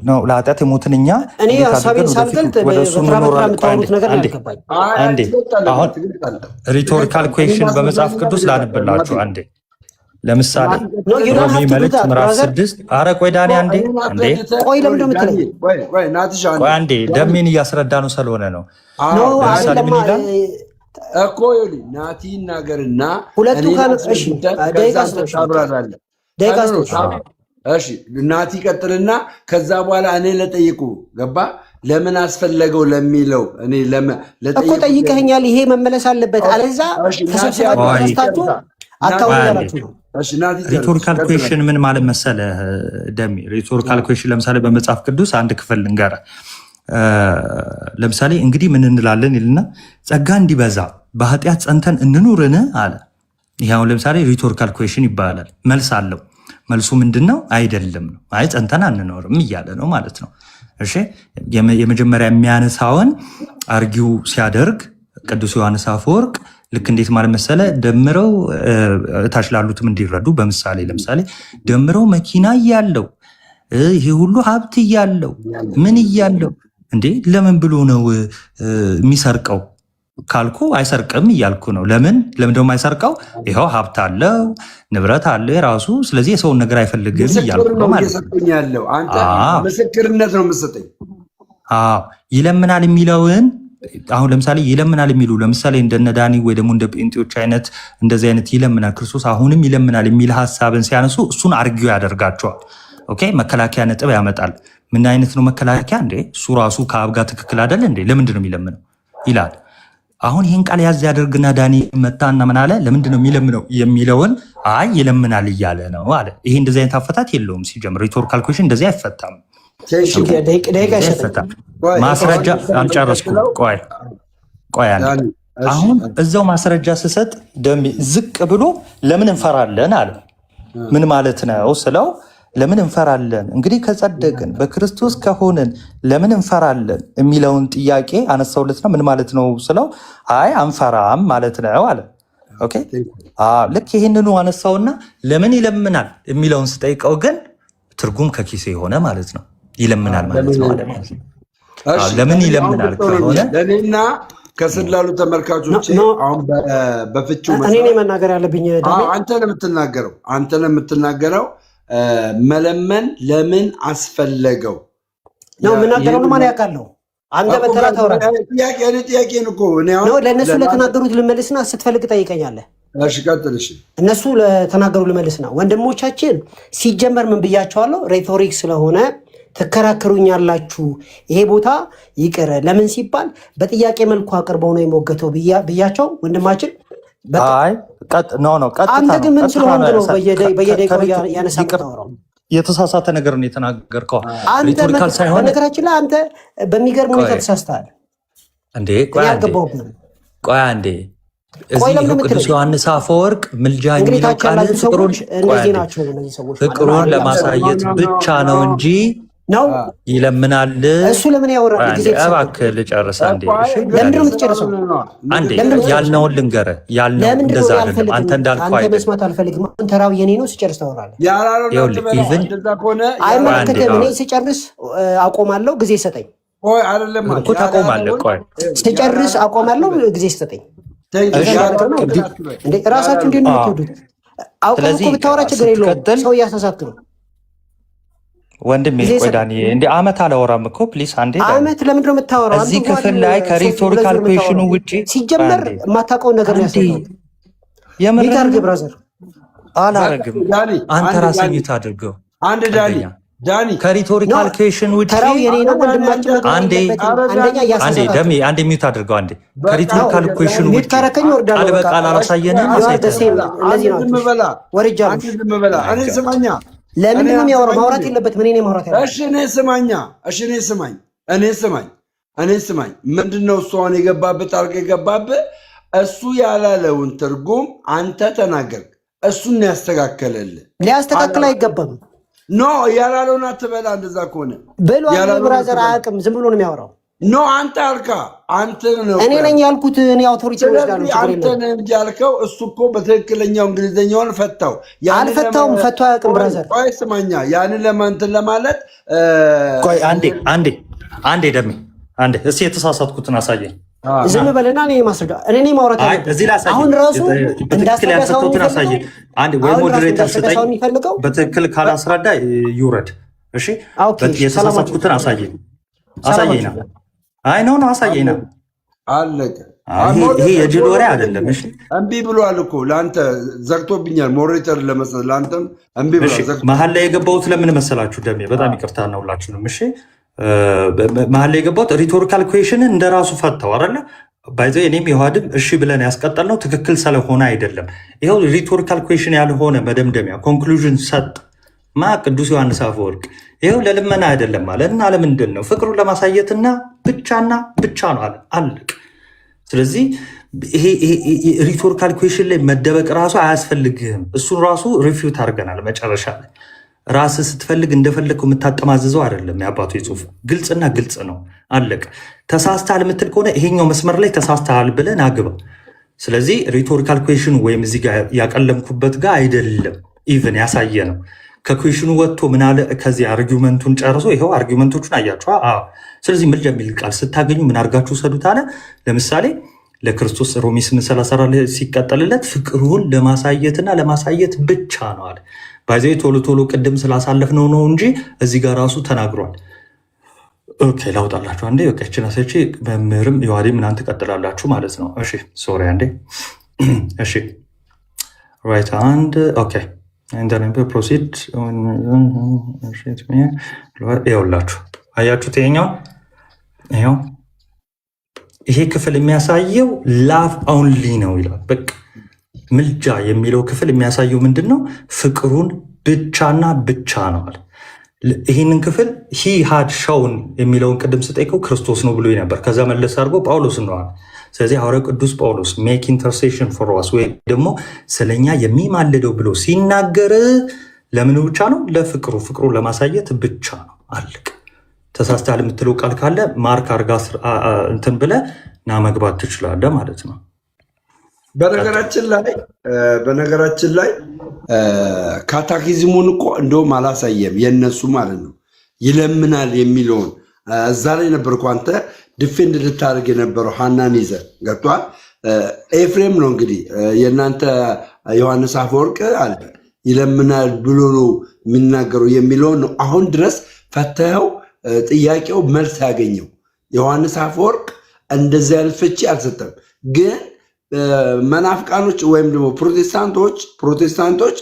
ነው ለኃጢአት የሞትን እኛ እኔ ሀሳቤን ሳልገልጥ የምታወሩት ነገር አልገባኝ። አንዴ አሁን ሪቶሪካል ኩዌሽን በመጽሐፍ ቅዱስ ላንብላችሁ አንዴ። ለምሳሌ ሮሜ መልእክት ምዕራፍ 6 ኧረ ቆይ ዳኒ አንዴ ቆይ ለምንድን ነው የምትለኝ? ቆይ አንዴ ደሜን እያስረዳ ነው ስለሆነ ነው። ለምሳሌ ምን ይላል እኮ ይኸውልህ ናቲ ይናገርና ሁለቱ እሺ ናቲ ቀጥልና ከዛ በኋላ እኔ ለጠይቁ ገባ ለምን አስፈለገው ለሚለው እኔ እኮ ጠይቀኸኛል። ይሄ መመለስ አለበት። አለዛ ተሰብስባችሁ አታውቃላችሁ ነው። ሪቶሪካል ኩዌሽን ምን ማለት መሰለ ደሜ? ሪቶሪካል ኩዌሽን ለምሳሌ በመጽሐፍ ቅዱስ አንድ ክፍል ልንገርህ። ለምሳሌ እንግዲህ ምን እንላለን ይልና ጸጋ እንዲበዛ በኃጢአት ጸንተን እንኑርን አለ። ይሄው ለምሳሌ ሪቶሪካል ኩዌሽን ይባላል። መልስ አለው። መልሱ ምንድነው? አይደለም ነው። አይ ጸንተን አንኖርም እያለ ነው ማለት ነው። እሺ የመጀመሪያ የሚያነሳውን አርጊው ሲያደርግ ቅዱስ ዮሐንስ አፈወርቅ ልክ እንዴት ማለት መሰለ ደምረው እታች ላሉትም እንዲረዱ በምሳሌ ለምሳሌ ደምረው መኪና እያለው ይሄ ሁሉ ሀብት እያለው ምን እያለው እንዴ ለምን ብሎ ነው የሚሰርቀው ካልኩ አይሰርቅም እያልኩ ነው። ለምን ደግሞ አይሰርቀው? ይኸው ሀብት አለው ንብረት አለ የራሱ። ስለዚህ የሰውን ነገር አይፈልግም እያልኩ ነው ማለት ነው። አንተ ምስክርነት ነው የምትሰጠኝ። ይለምናል የሚለውን አሁን ለምሳሌ ይለምናል የሚሉ ለምሳሌ እንደነ ዳኒ ወይ ደግሞ እንደ ጴንጤዎች አይነት እንደዚህ አይነት ይለምናል ክርስቶስ አሁንም ይለምናል የሚል ሀሳብን ሲያነሱ እሱን አርጊው ያደርጋቸዋል። ኦኬ መከላከያ ነጥብ ያመጣል። ምን አይነት ነው መከላከያ? እንዴ እሱ ራሱ ከአብ ጋር ትክክል አይደል እንዴ ለምንድን ነው የሚለምነው ይላል። አሁን ይህን ቃል ያዝ ያደርግና ዳኒ መጣና ምን አለ? ለምንድን ነው የሚለምነው የሚለውን አይ ይለምናል እያለ ነው አለ። ይሄ እንደዚህ አይነት አፈታት የለውም። ሲጀምር ሪቶሪካል ኩዌሽን እንደዚህ አይፈታም። ማስረጃ አልጨረስኩም። ቆይ አሁን እዛው ማስረጃ ስሰጥ ደሜ ዝቅ ብሎ ለምን እንፈራለን አለ። ምን ማለት ነው ስለው ለምን እንፈራለን እንግዲህ ከጸደቅን በክርስቶስ ከሆንን ለምን እንፈራለን የሚለውን ጥያቄ አነሳውለት ነው። ምን ማለት ነው ስለው አይ አንፈራም ማለት ነው አለ። ኦኬ ልክ ይህንኑ አነሳውና ለምን ይለምናል የሚለውን ስጠይቀው ግን ትርጉም ከኪሴ የሆነ ማለት ነው። ይለምናል ማለት ነው ማለት ነው። ለምን ይለምናል ከሆነ ለኔና ከስር ላሉ ተመልካቾች አሁን በፍቹ እኔ መናገር ያለብኝ አንተ ነው የምትናገረው መለመን ለምን አስፈለገው ነው የምናገረው ነው ማለት ያውቃለሁ። አንተ በተራ ታውራ ጥያቄ ነው ለእነሱ ለተናገሩት ልመልስና ስትፈልግ ጠይቀኛለህ። እሺ ቀጥል። እሺ እነሱ ለተናገሩ ልመልስና ወንድሞቻችን ሲጀመር ምን ብያቸዋለሁ? ሬቶሪክ ስለሆነ ትከራከሩኛላችሁ። ይሄ ቦታ ይቅር ለምን ሲባል በጥያቄ መልኩ አቅርበው ነው የሞገተው ብያቸው ወንድማችን አንተ ግን ምን ስለሆንክ ነው በየደቂቃው ያነሳ የምታወራው? የተሳሳተ ነገር ነው የተናገርከው። ሪቶሪካል ሳይሆን በነገራችን ላይ አንተ በሚገርም ሁኔታ ተሳስተሃል እንዴ። ቆይ አንዴ እዚህ ቅዱስ ዮሐንስ አፈወርቅ ምልጃ የሚለው ቃል ፍቅሩን ለማሳየት ብቻ ነው እንጂ ነው ይለምናል። እሱ ለምን ያወራል? ጊዜ እባክህ ልጨርስ አንዴ። ለምንድን ነው የምትጨርሰው? አንዴ ያልነውን ልንገርህ። ያልነው እንደዛ አይደለም። አንተ እንዳልከው አይደለም። መስማት አልፈልግም። አሁን ተራው የኔ ነው። ስጨርስ ታወራለህ። አይመለከትህም። እኔ ስጨርስ አቆማለሁ። ጊዜ ሰጠኝ እኮ ታቆማለህ። ቆይ ስጨርስ አቆማለሁ። ጊዜ ሰጠኝ። ራሳችሁ እንዴት ነው የምትወዱት? አውቀህ እኮ ብታወራ ችግር የለውም። ሰው እያሳሳትክ ነው ወንድሜ። ቆይ ዳኒ እንደ አመት አላወራም እኮ ፕሊስ። አንዴ አመት ለምንድን ነው የምታወራው? እዚህ ክፍል ላይ ከሪቶሪካል ኩዌሽኑ ውጪ ሲጀመር የማታውቀውን ነገር ነው ያሰማው። የምር ብራዘር አላረግም። አንተ ራስህ ሚት አድርገው። አንድ ዳኒ ከሪቶሪካል ኩዌሽን ውጪ ተራው የኔ ነው ወንድማችን። አንዴ ደሜ አንዴ ሚት አድርገው። አንዴ ከሪቶሪካል ኩዌሽኑ ውጪ ካረከኝ ወርዳለሁ። ቃል በቃል አላሳየንም። እንደዚህ ነው ወርጃለሁ። እኔ ስማኛ ለምንድን ነው የሚያወራው? ማውራት የለበትም። እኔ ማውራት ያለበት እሺ እኔ ስማኝ ምንድነው እሱ አሁን የገባበት ጣልቃ የገባበት እሱ ያላለውን ትርጉም አንተ ተናገር። እሱን ያስተካከለልህ። ሊያስተካክል አይገባም። ኖ ያላለውን አትበላ። እንደዛ ከሆነ ብሎ ብራዘር አያውቅም፣ ዝም ብሎ ነው የሚያወራው። ኖ አንተ አልካ። አንተ ነው እኔ ነኝ ያልኩት። እኔ አውቶሪቲ ወስዳለሁ። አንተ ነህ እንጂ ያልከው። እሱ እኮ በትክክለኛው እንግሊዝኛውን ፈታው። አልፈታውም። ፈቶ አያውቅም ብራዘር። ቆይ ስማኛ፣ ያንን ለማንተን ለማለት ቆይ አንዴ ደሜ አንዴ እስኪ የተሳሳትኩትን አሳየኝ። ዝም በለና እኔ ማስረዳ እኔ ማውራት አሁን ራሱ እንዳስተካከለውን አሳየኝ። አንዴ ወይ ሞዴሬተር ስጠኝ። በትክክል ካላስረዳ ይውረድ። እሺ የተሳሳትኩትን አሳየኝ ነው። አይ ነው አሳየኝ ነው። አለቀ። ይሄ የጅል ወሬ አይደለም። እሺ እምቢ ብሏል እኮ ለአንተ ዘግቶብኛል። ሞዴሬተር ለመስጠት ለአንተም እምቢ ብሏል። መሀል ላይ የገባሁት ለምን መሰላችሁ ደሜ? በጣም ይቅርታ ነው ሁላችሁንም። እሺ መሀል ላይ የገባሁት ሪቶሪካል ኩዌሽንን እንደራሱ ፈታው አይደለ? ባይዘ እኔም የውሃድም እሺ ብለን ያስቀጠልነው ትክክል ስለሆነ አይደለም። ይኸው ሪቶሪካል ኩዌሽን ያልሆነ መደምደሚያ ኮንክሉዥን ሰጥ ቅዱስ ዮሐንስ አፈወርቅ። ይኸው ለልመና አይደለም አለ እና ለምንድን ነው? ፍቅሩን ለማሳየትና ብቻና ብቻ ነው አለ። አለቅ። ስለዚህ ይሄ ሪቶሪካል ኩዌሽን ላይ መደበቅ ራሱ አያስፈልግህም። እሱን ራሱ ሪፊውት አድርገናል መጨረሻ ላይ። ራስ ስትፈልግ እንደፈለግከው የምታጠማዝዘው አይደለም። የአባቱ የጽሁፍ ግልጽና ግልጽ ነው። አለቅ። ተሳስተሃል የምትል ከሆነ ይሄኛው መስመር ላይ ተሳስተሃል ብለን አግባ። ስለዚህ ሪቶሪካል ኩዌሽኑ ወይም እዚህ ጋር ያቀለምኩበት ጋር አይደለም ኢቨን ያሳየ ነው። ከኩዌሽኑ ወጥቶ ምናለ ከዚህ አርጊመንቱን ጨርሶ ይኸው አርጊመንቶቹን አያችሁ። ስለዚህ ምልጃ የሚል ቃል ስታገኙ ምን አድርጋችሁ ሰዱት አለ። ለምሳሌ ለክርስቶስ ሮሜ 8:34 ሲቀጠልለት ፍቅሩን ለማሳየትና ለማሳየት ብቻ ነው አለ። ባይዘ ቶሎ ቅድም ስላሳለፍነው ነው እንጂ እዚህ ጋር ራሱ ተናግሯል። ኦኬ ላውጣላችሁ አንዴ። በቃ እቺ መምህርም የዋዴ ምናምን ትቀጥላላችሁ ማለት ነው። እሺ ሶሪ አንዴ። እሺ ራይት አንድ ኦኬ ፕሮሲድ ይኸውላችሁ፣ አያችሁት? ይኸው ይሄ ክፍል የሚያሳየው ላቭ ኦንሊ ነው ይላል። በቃ ምልጃ የሚለው ክፍል የሚያሳየው ምንድን ነው? ፍቅሩን ብቻና ብቻ ነው አለ። ይህንን ክፍል ሂ ሃድ ሻውን የሚለውን ቅድም ስጠይቀው ክርስቶስ ነው ብሎ ነበር። ከዛ መለስ አድርጎ ጳውሎስ ነው አለ። ስለዚህ ሐዋርያው ቅዱስ ጳውሎስ ሜክ ኢንተርሴሽን ፎር አስ ወይ ደግሞ ስለኛ የሚማልደው ብሎ ሲናገር ለምን ብቻ ነው? ለፍቅሩ፣ ፍቅሩን ለማሳየት ብቻ ነው። አለቅ። ተሳስተሃል የምትለው ቃል ካለ ማርክ አርጋ እንትን ብለህ ና መግባት ትችላለህ ማለት ነው። በነገራችን ላይ ካታኪዝሙን እኮ እንደውም አላሳየም የነሱ ማለት ነው። ይለምናል የሚለውን እዛ ላይ ነበርኩ አንተ ዲፌንድ ልታደርግ የነበረው ሐናን ይዘህ ገብቷል። ኤፍሬም ነው እንግዲህ የእናንተ ዮሐንስ አፈወርቅ አለ ይለምናል ብሎ ነው የሚናገረው የሚለውን ነው አሁን ድረስ ፈተኸው ጥያቄው መልስ ያገኘው። ዮሐንስ አፈወርቅ እንደዚያ ያለ ፍቺ አልሰጠም። ግን መናፍቃኖች ወይም ደግሞ ፕሮቴስታንቶች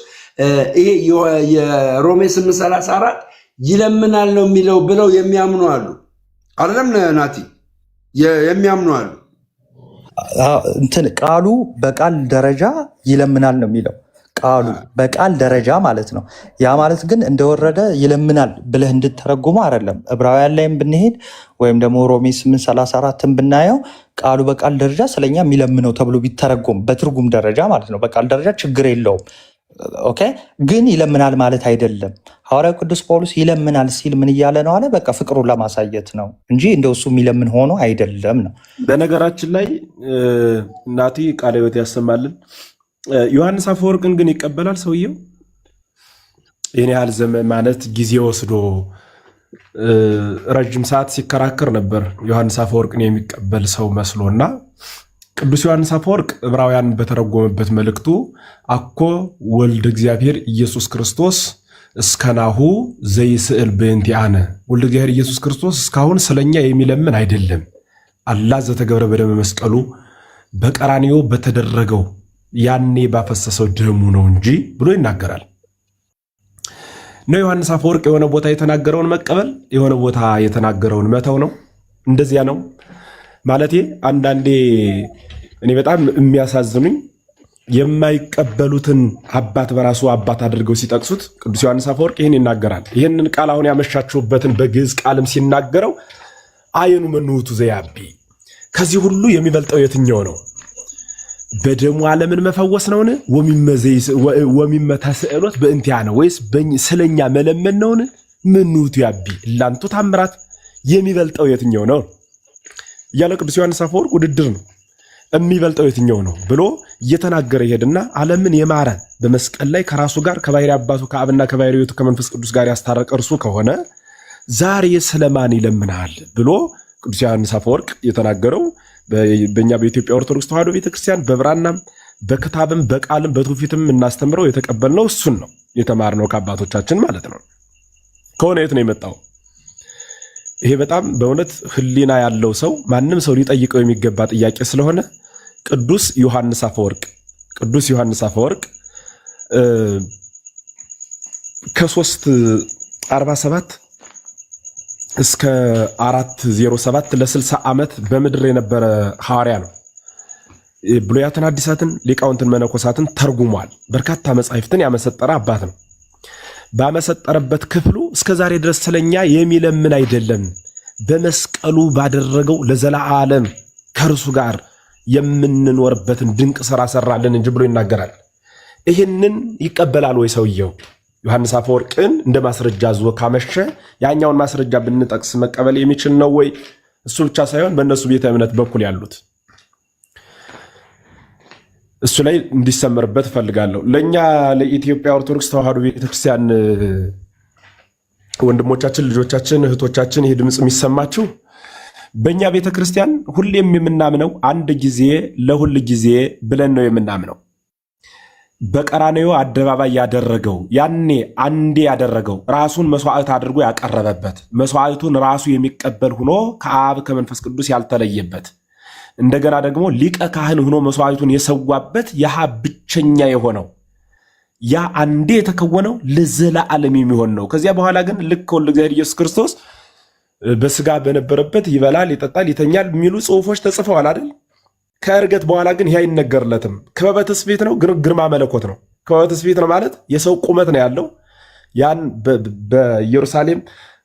ይሄ የሮሜ 8:34 ይለምናል ነው የሚለው ብለው የሚያምኑ አሉ። አይደለም ናቲ? የሚያምኑ አሉ። እንትን ቃሉ በቃል ደረጃ ይለምናል ነው የሚለው ቃሉ በቃል ደረጃ ማለት ነው። ያ ማለት ግን እንደወረደ ይለምናል ብለህ እንድተረጉሙ አይደለም። ዕብራውያን ላይም ብንሄድ ወይም ደግሞ ሮሜ 8:34ን ብናየው ቃሉ በቃል ደረጃ ስለኛ የሚለምነው ተብሎ ቢተረጎም በትርጉም ደረጃ ማለት ነው። በቃል ደረጃ ችግር የለውም። ኦኬ። ግን ይለምናል ማለት አይደለም። ሐዋርያው ቅዱስ ጳውሎስ ይለምናል ሲል ምን እያለ ነው አለ? በቃ ፍቅሩን ለማሳየት ነው እንጂ እንደው እሱ የሚለምን ሆኖ አይደለም ነው። በነገራችን ላይ እናቲ ቃለ ሕይወት ያሰማልን። ዮሐንስ አፈወርቅን ግን ይቀበላል ሰውየው። ይህን ያህል ዘመን ማለት ጊዜ ወስዶ ረጅም ሰዓት ሲከራከር ነበር ዮሐንስ አፈወርቅን የሚቀበል ሰው መስሎና ቅዱስ ዮሐንስ አፈወርቅ ዕብራውያን በተረጎመበት መልእክቱ አኮ ወልድ እግዚአብሔር ኢየሱስ ክርስቶስ እስከናሁ ዘይስእል በእንቲአነ፣ ወልድ እግዚአብሔር ኢየሱስ ክርስቶስ እስካሁን ስለኛ የሚለምን አይደለም፣ አላ ዘተገብረ በደመ መስቀሉ በቀራንዮ በተደረገው ያኔ ባፈሰሰው ደሙ ነው እንጂ ብሎ ይናገራል። ነው ዮሐንስ አፈወርቅ የሆነ ቦታ የተናገረውን መቀበል የሆነ ቦታ የተናገረውን መተው ነው። እንደዚያ ነው ማለቴ። አንዳንዴ እኔ በጣም የሚያሳዝኑኝ የማይቀበሉትን አባት በራሱ አባት አድርገው ሲጠቅሱት ቅዱስ ዮሐንስ አፈወርቅ ይህን ይናገራል። ይህንን ቃል አሁን ያመሻችሁበትን በግዕዝ ቃልም ሲናገረው አየኑ መንውቱ ዘያቢ፣ ከዚህ ሁሉ የሚበልጠው የትኛው ነው? በደሙ ዓለምን መፈወስ ነውን? ወሚመታ ስዕሎት በእንቲያ ነው ወይስ ስለኛ መለመን ነውን? ምኑት ያቢ ላንቱ ታምራት የሚበልጠው የትኛው ነው እያለ ቅዱስ ዮሐንስ አፈወርቅ ውድድር ነው የሚበልጠው የትኛው ነው ብሎ እየተናገረ ይሄድና ዓለምን የማረ በመስቀል ላይ ከራሱ ጋር ከባሕርይ አባቱ ከአብና ከባሕርይ ሕይወቱ ከመንፈስ ቅዱስ ጋር ያስታረቀ እርሱ ከሆነ ዛሬ ስለማን ይለምናል ብሎ ቅዱስ ዮሐንስ አፈወርቅ የተናገረው በእኛ በኢትዮጵያ ኦርቶዶክስ ተዋሕዶ ቤተክርስቲያን በብራናም በክታብም በቃልም በትውፊትም እናስተምረው የተቀበልነው እሱን ነው የተማርነው ከአባቶቻችን ማለት ነው። ከሆነ የት ነው የመጣው? ይሄ በጣም በእውነት ሕሊና ያለው ሰው ማንም ሰው ሊጠይቀው የሚገባ ጥያቄ ስለሆነ ቅዱስ ዮሐንስ አፈወርቅ ከ347 እስከ 407 ለ60 ዓመት በምድር የነበረ ሐዋርያ ነው። ብሉያትን አዲሳትን ሊቃውንትን መነኮሳትን ተርጉሟል። በርካታ መጻሕፍትን ያመሰጠረ አባት ነው። ባመሰጠረበት ክፍሉ እስከ ዛሬ ድረስ ስለኛ የሚለምን አይደለም በመስቀሉ ባደረገው ለዘላለም ከእርሱ ጋር የምንኖርበትን ድንቅ ሥራ ሰራልን እንጂ ብሎ ይናገራል። ይህንን ይቀበላል ወይ ሰውየው? ዮሐንስ አፈወርቅን እንደ ማስረጃ ዞ ካመሸ ያኛውን ማስረጃ ብንጠቅስ መቀበል የሚችል ነው ወይ? እሱ ብቻ ሳይሆን በእነሱ ቤተ እምነት በኩል ያሉት እሱ ላይ እንዲሰመርበት እፈልጋለሁ። ለኛ ለኢትዮጵያ ኦርቶዶክስ ተዋሕዶ ቤተክርስቲያን ወንድሞቻችን፣ ልጆቻችን፣ እህቶቻችን ይህ ድምፅ የሚሰማችሁ በእኛ ቤተክርስቲያን ሁሌም የምናምነው አንድ ጊዜ ለሁል ጊዜ ብለን ነው የምናምነው። በቀራንዮ አደባባይ ያደረገው ያኔ አንዴ ያደረገው ራሱን መስዋዕት አድርጎ ያቀረበበት መስዋዕቱን ራሱ የሚቀበል ሆኖ ከአብ ከመንፈስ ቅዱስ ያልተለየበት እንደገና ደግሞ ሊቀ ካህን ሆኖ መስዋዕቱን የሰዋበት ያህ ብቸኛ የሆነው ያ አንዴ የተከወነው ለዘላለም የሚሆን ነው። ከዚያ በኋላ ግን ልክ ወልደ እግዚአብሔር ኢየሱስ ክርስቶስ በስጋ በነበረበት ይበላል፣ ይጠጣል፣ ይተኛል የሚሉ ጽሑፎች ተጽፈዋል አይደል? ከእርገት በኋላ ግን ይህ አይነገርለትም። ክበበ ትስብእት ነው፣ ግርማ መለኮት ነው። ክበበ ትስብእት ነው ማለት የሰው ቁመት ነው ያለው። ያን በኢየሩሳሌም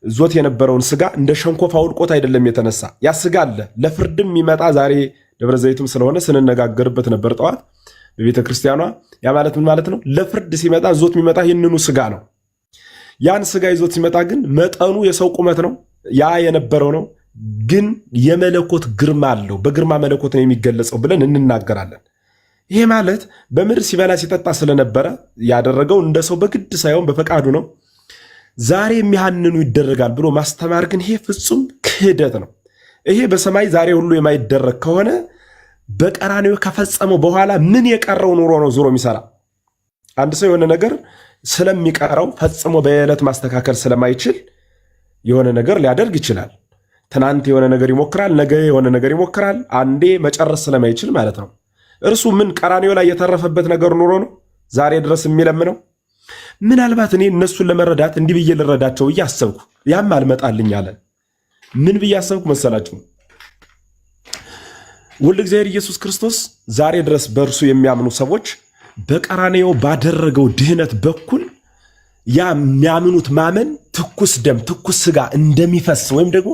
ዞት የነበረውን ስጋ እንደ ሸንኮፍ አውልቆት አይደለም የተነሳ። ያ ስጋ አለ ለፍርድም የሚመጣ ዛሬ ደብረ ዘይትም ስለሆነ ስንነጋገርበት ነበር ጠዋት በቤተ ክርስቲያኗ። ያ ማለት ምን ማለት ነው? ለፍርድ ሲመጣ ዞት የሚመጣ ይህንኑ ስጋ ነው። ያን ስጋ ይዞት ሲመጣ ግን መጠኑ የሰው ቁመት ነው፣ ያ የነበረው ነው። ግን የመለኮት ግርማ አለው። በግርማ መለኮት ነው የሚገለጸው ብለን እንናገራለን። ይሄ ማለት በምድር ሲበላ ሲጠጣ ስለነበረ ያደረገው እንደ ሰው በግድ ሳይሆን በፈቃዱ ነው። ዛሬ የሚያንኑ ይደረጋል ብሎ ማስተማር ግን ይሄ ፍጹም ክህደት ነው። ይሄ በሰማይ ዛሬ ሁሉ የማይደረግ ከሆነ በቀራንዮ ከፈጸመው በኋላ ምን የቀረው ኑሮ ነው ዞሮ የሚሰራ? አንድ ሰው የሆነ ነገር ስለሚቀረው ፈጽሞ በዕለት ማስተካከል ስለማይችል የሆነ ነገር ሊያደርግ ይችላል። ትናንት የሆነ ነገር ይሞክራል፣ ነገ የሆነ ነገር ይሞክራል። አንዴ መጨረስ ስለማይችል ማለት ነው። እርሱ ምን ቀራንዮ ላይ የተረፈበት ነገር ኑሮ ነው ዛሬ ድረስ የሚለምነው? ምናልባት እኔ እነሱን ለመረዳት እንዲህ ብዬ ልረዳቸው ብዬ አሰብኩ። ያም አልመጣልኝ አለ። ምን ብዬ አሰብኩ መሰላችሁ? ወልደ እግዚአብሔር ኢየሱስ ክርስቶስ ዛሬ ድረስ በእርሱ የሚያምኑ ሰዎች በቀራንዮ ባደረገው ድህነት በኩል ያ የሚያምኑት ማመን ትኩስ ደም ትኩስ ስጋ እንደሚፈስ ወይም ደግሞ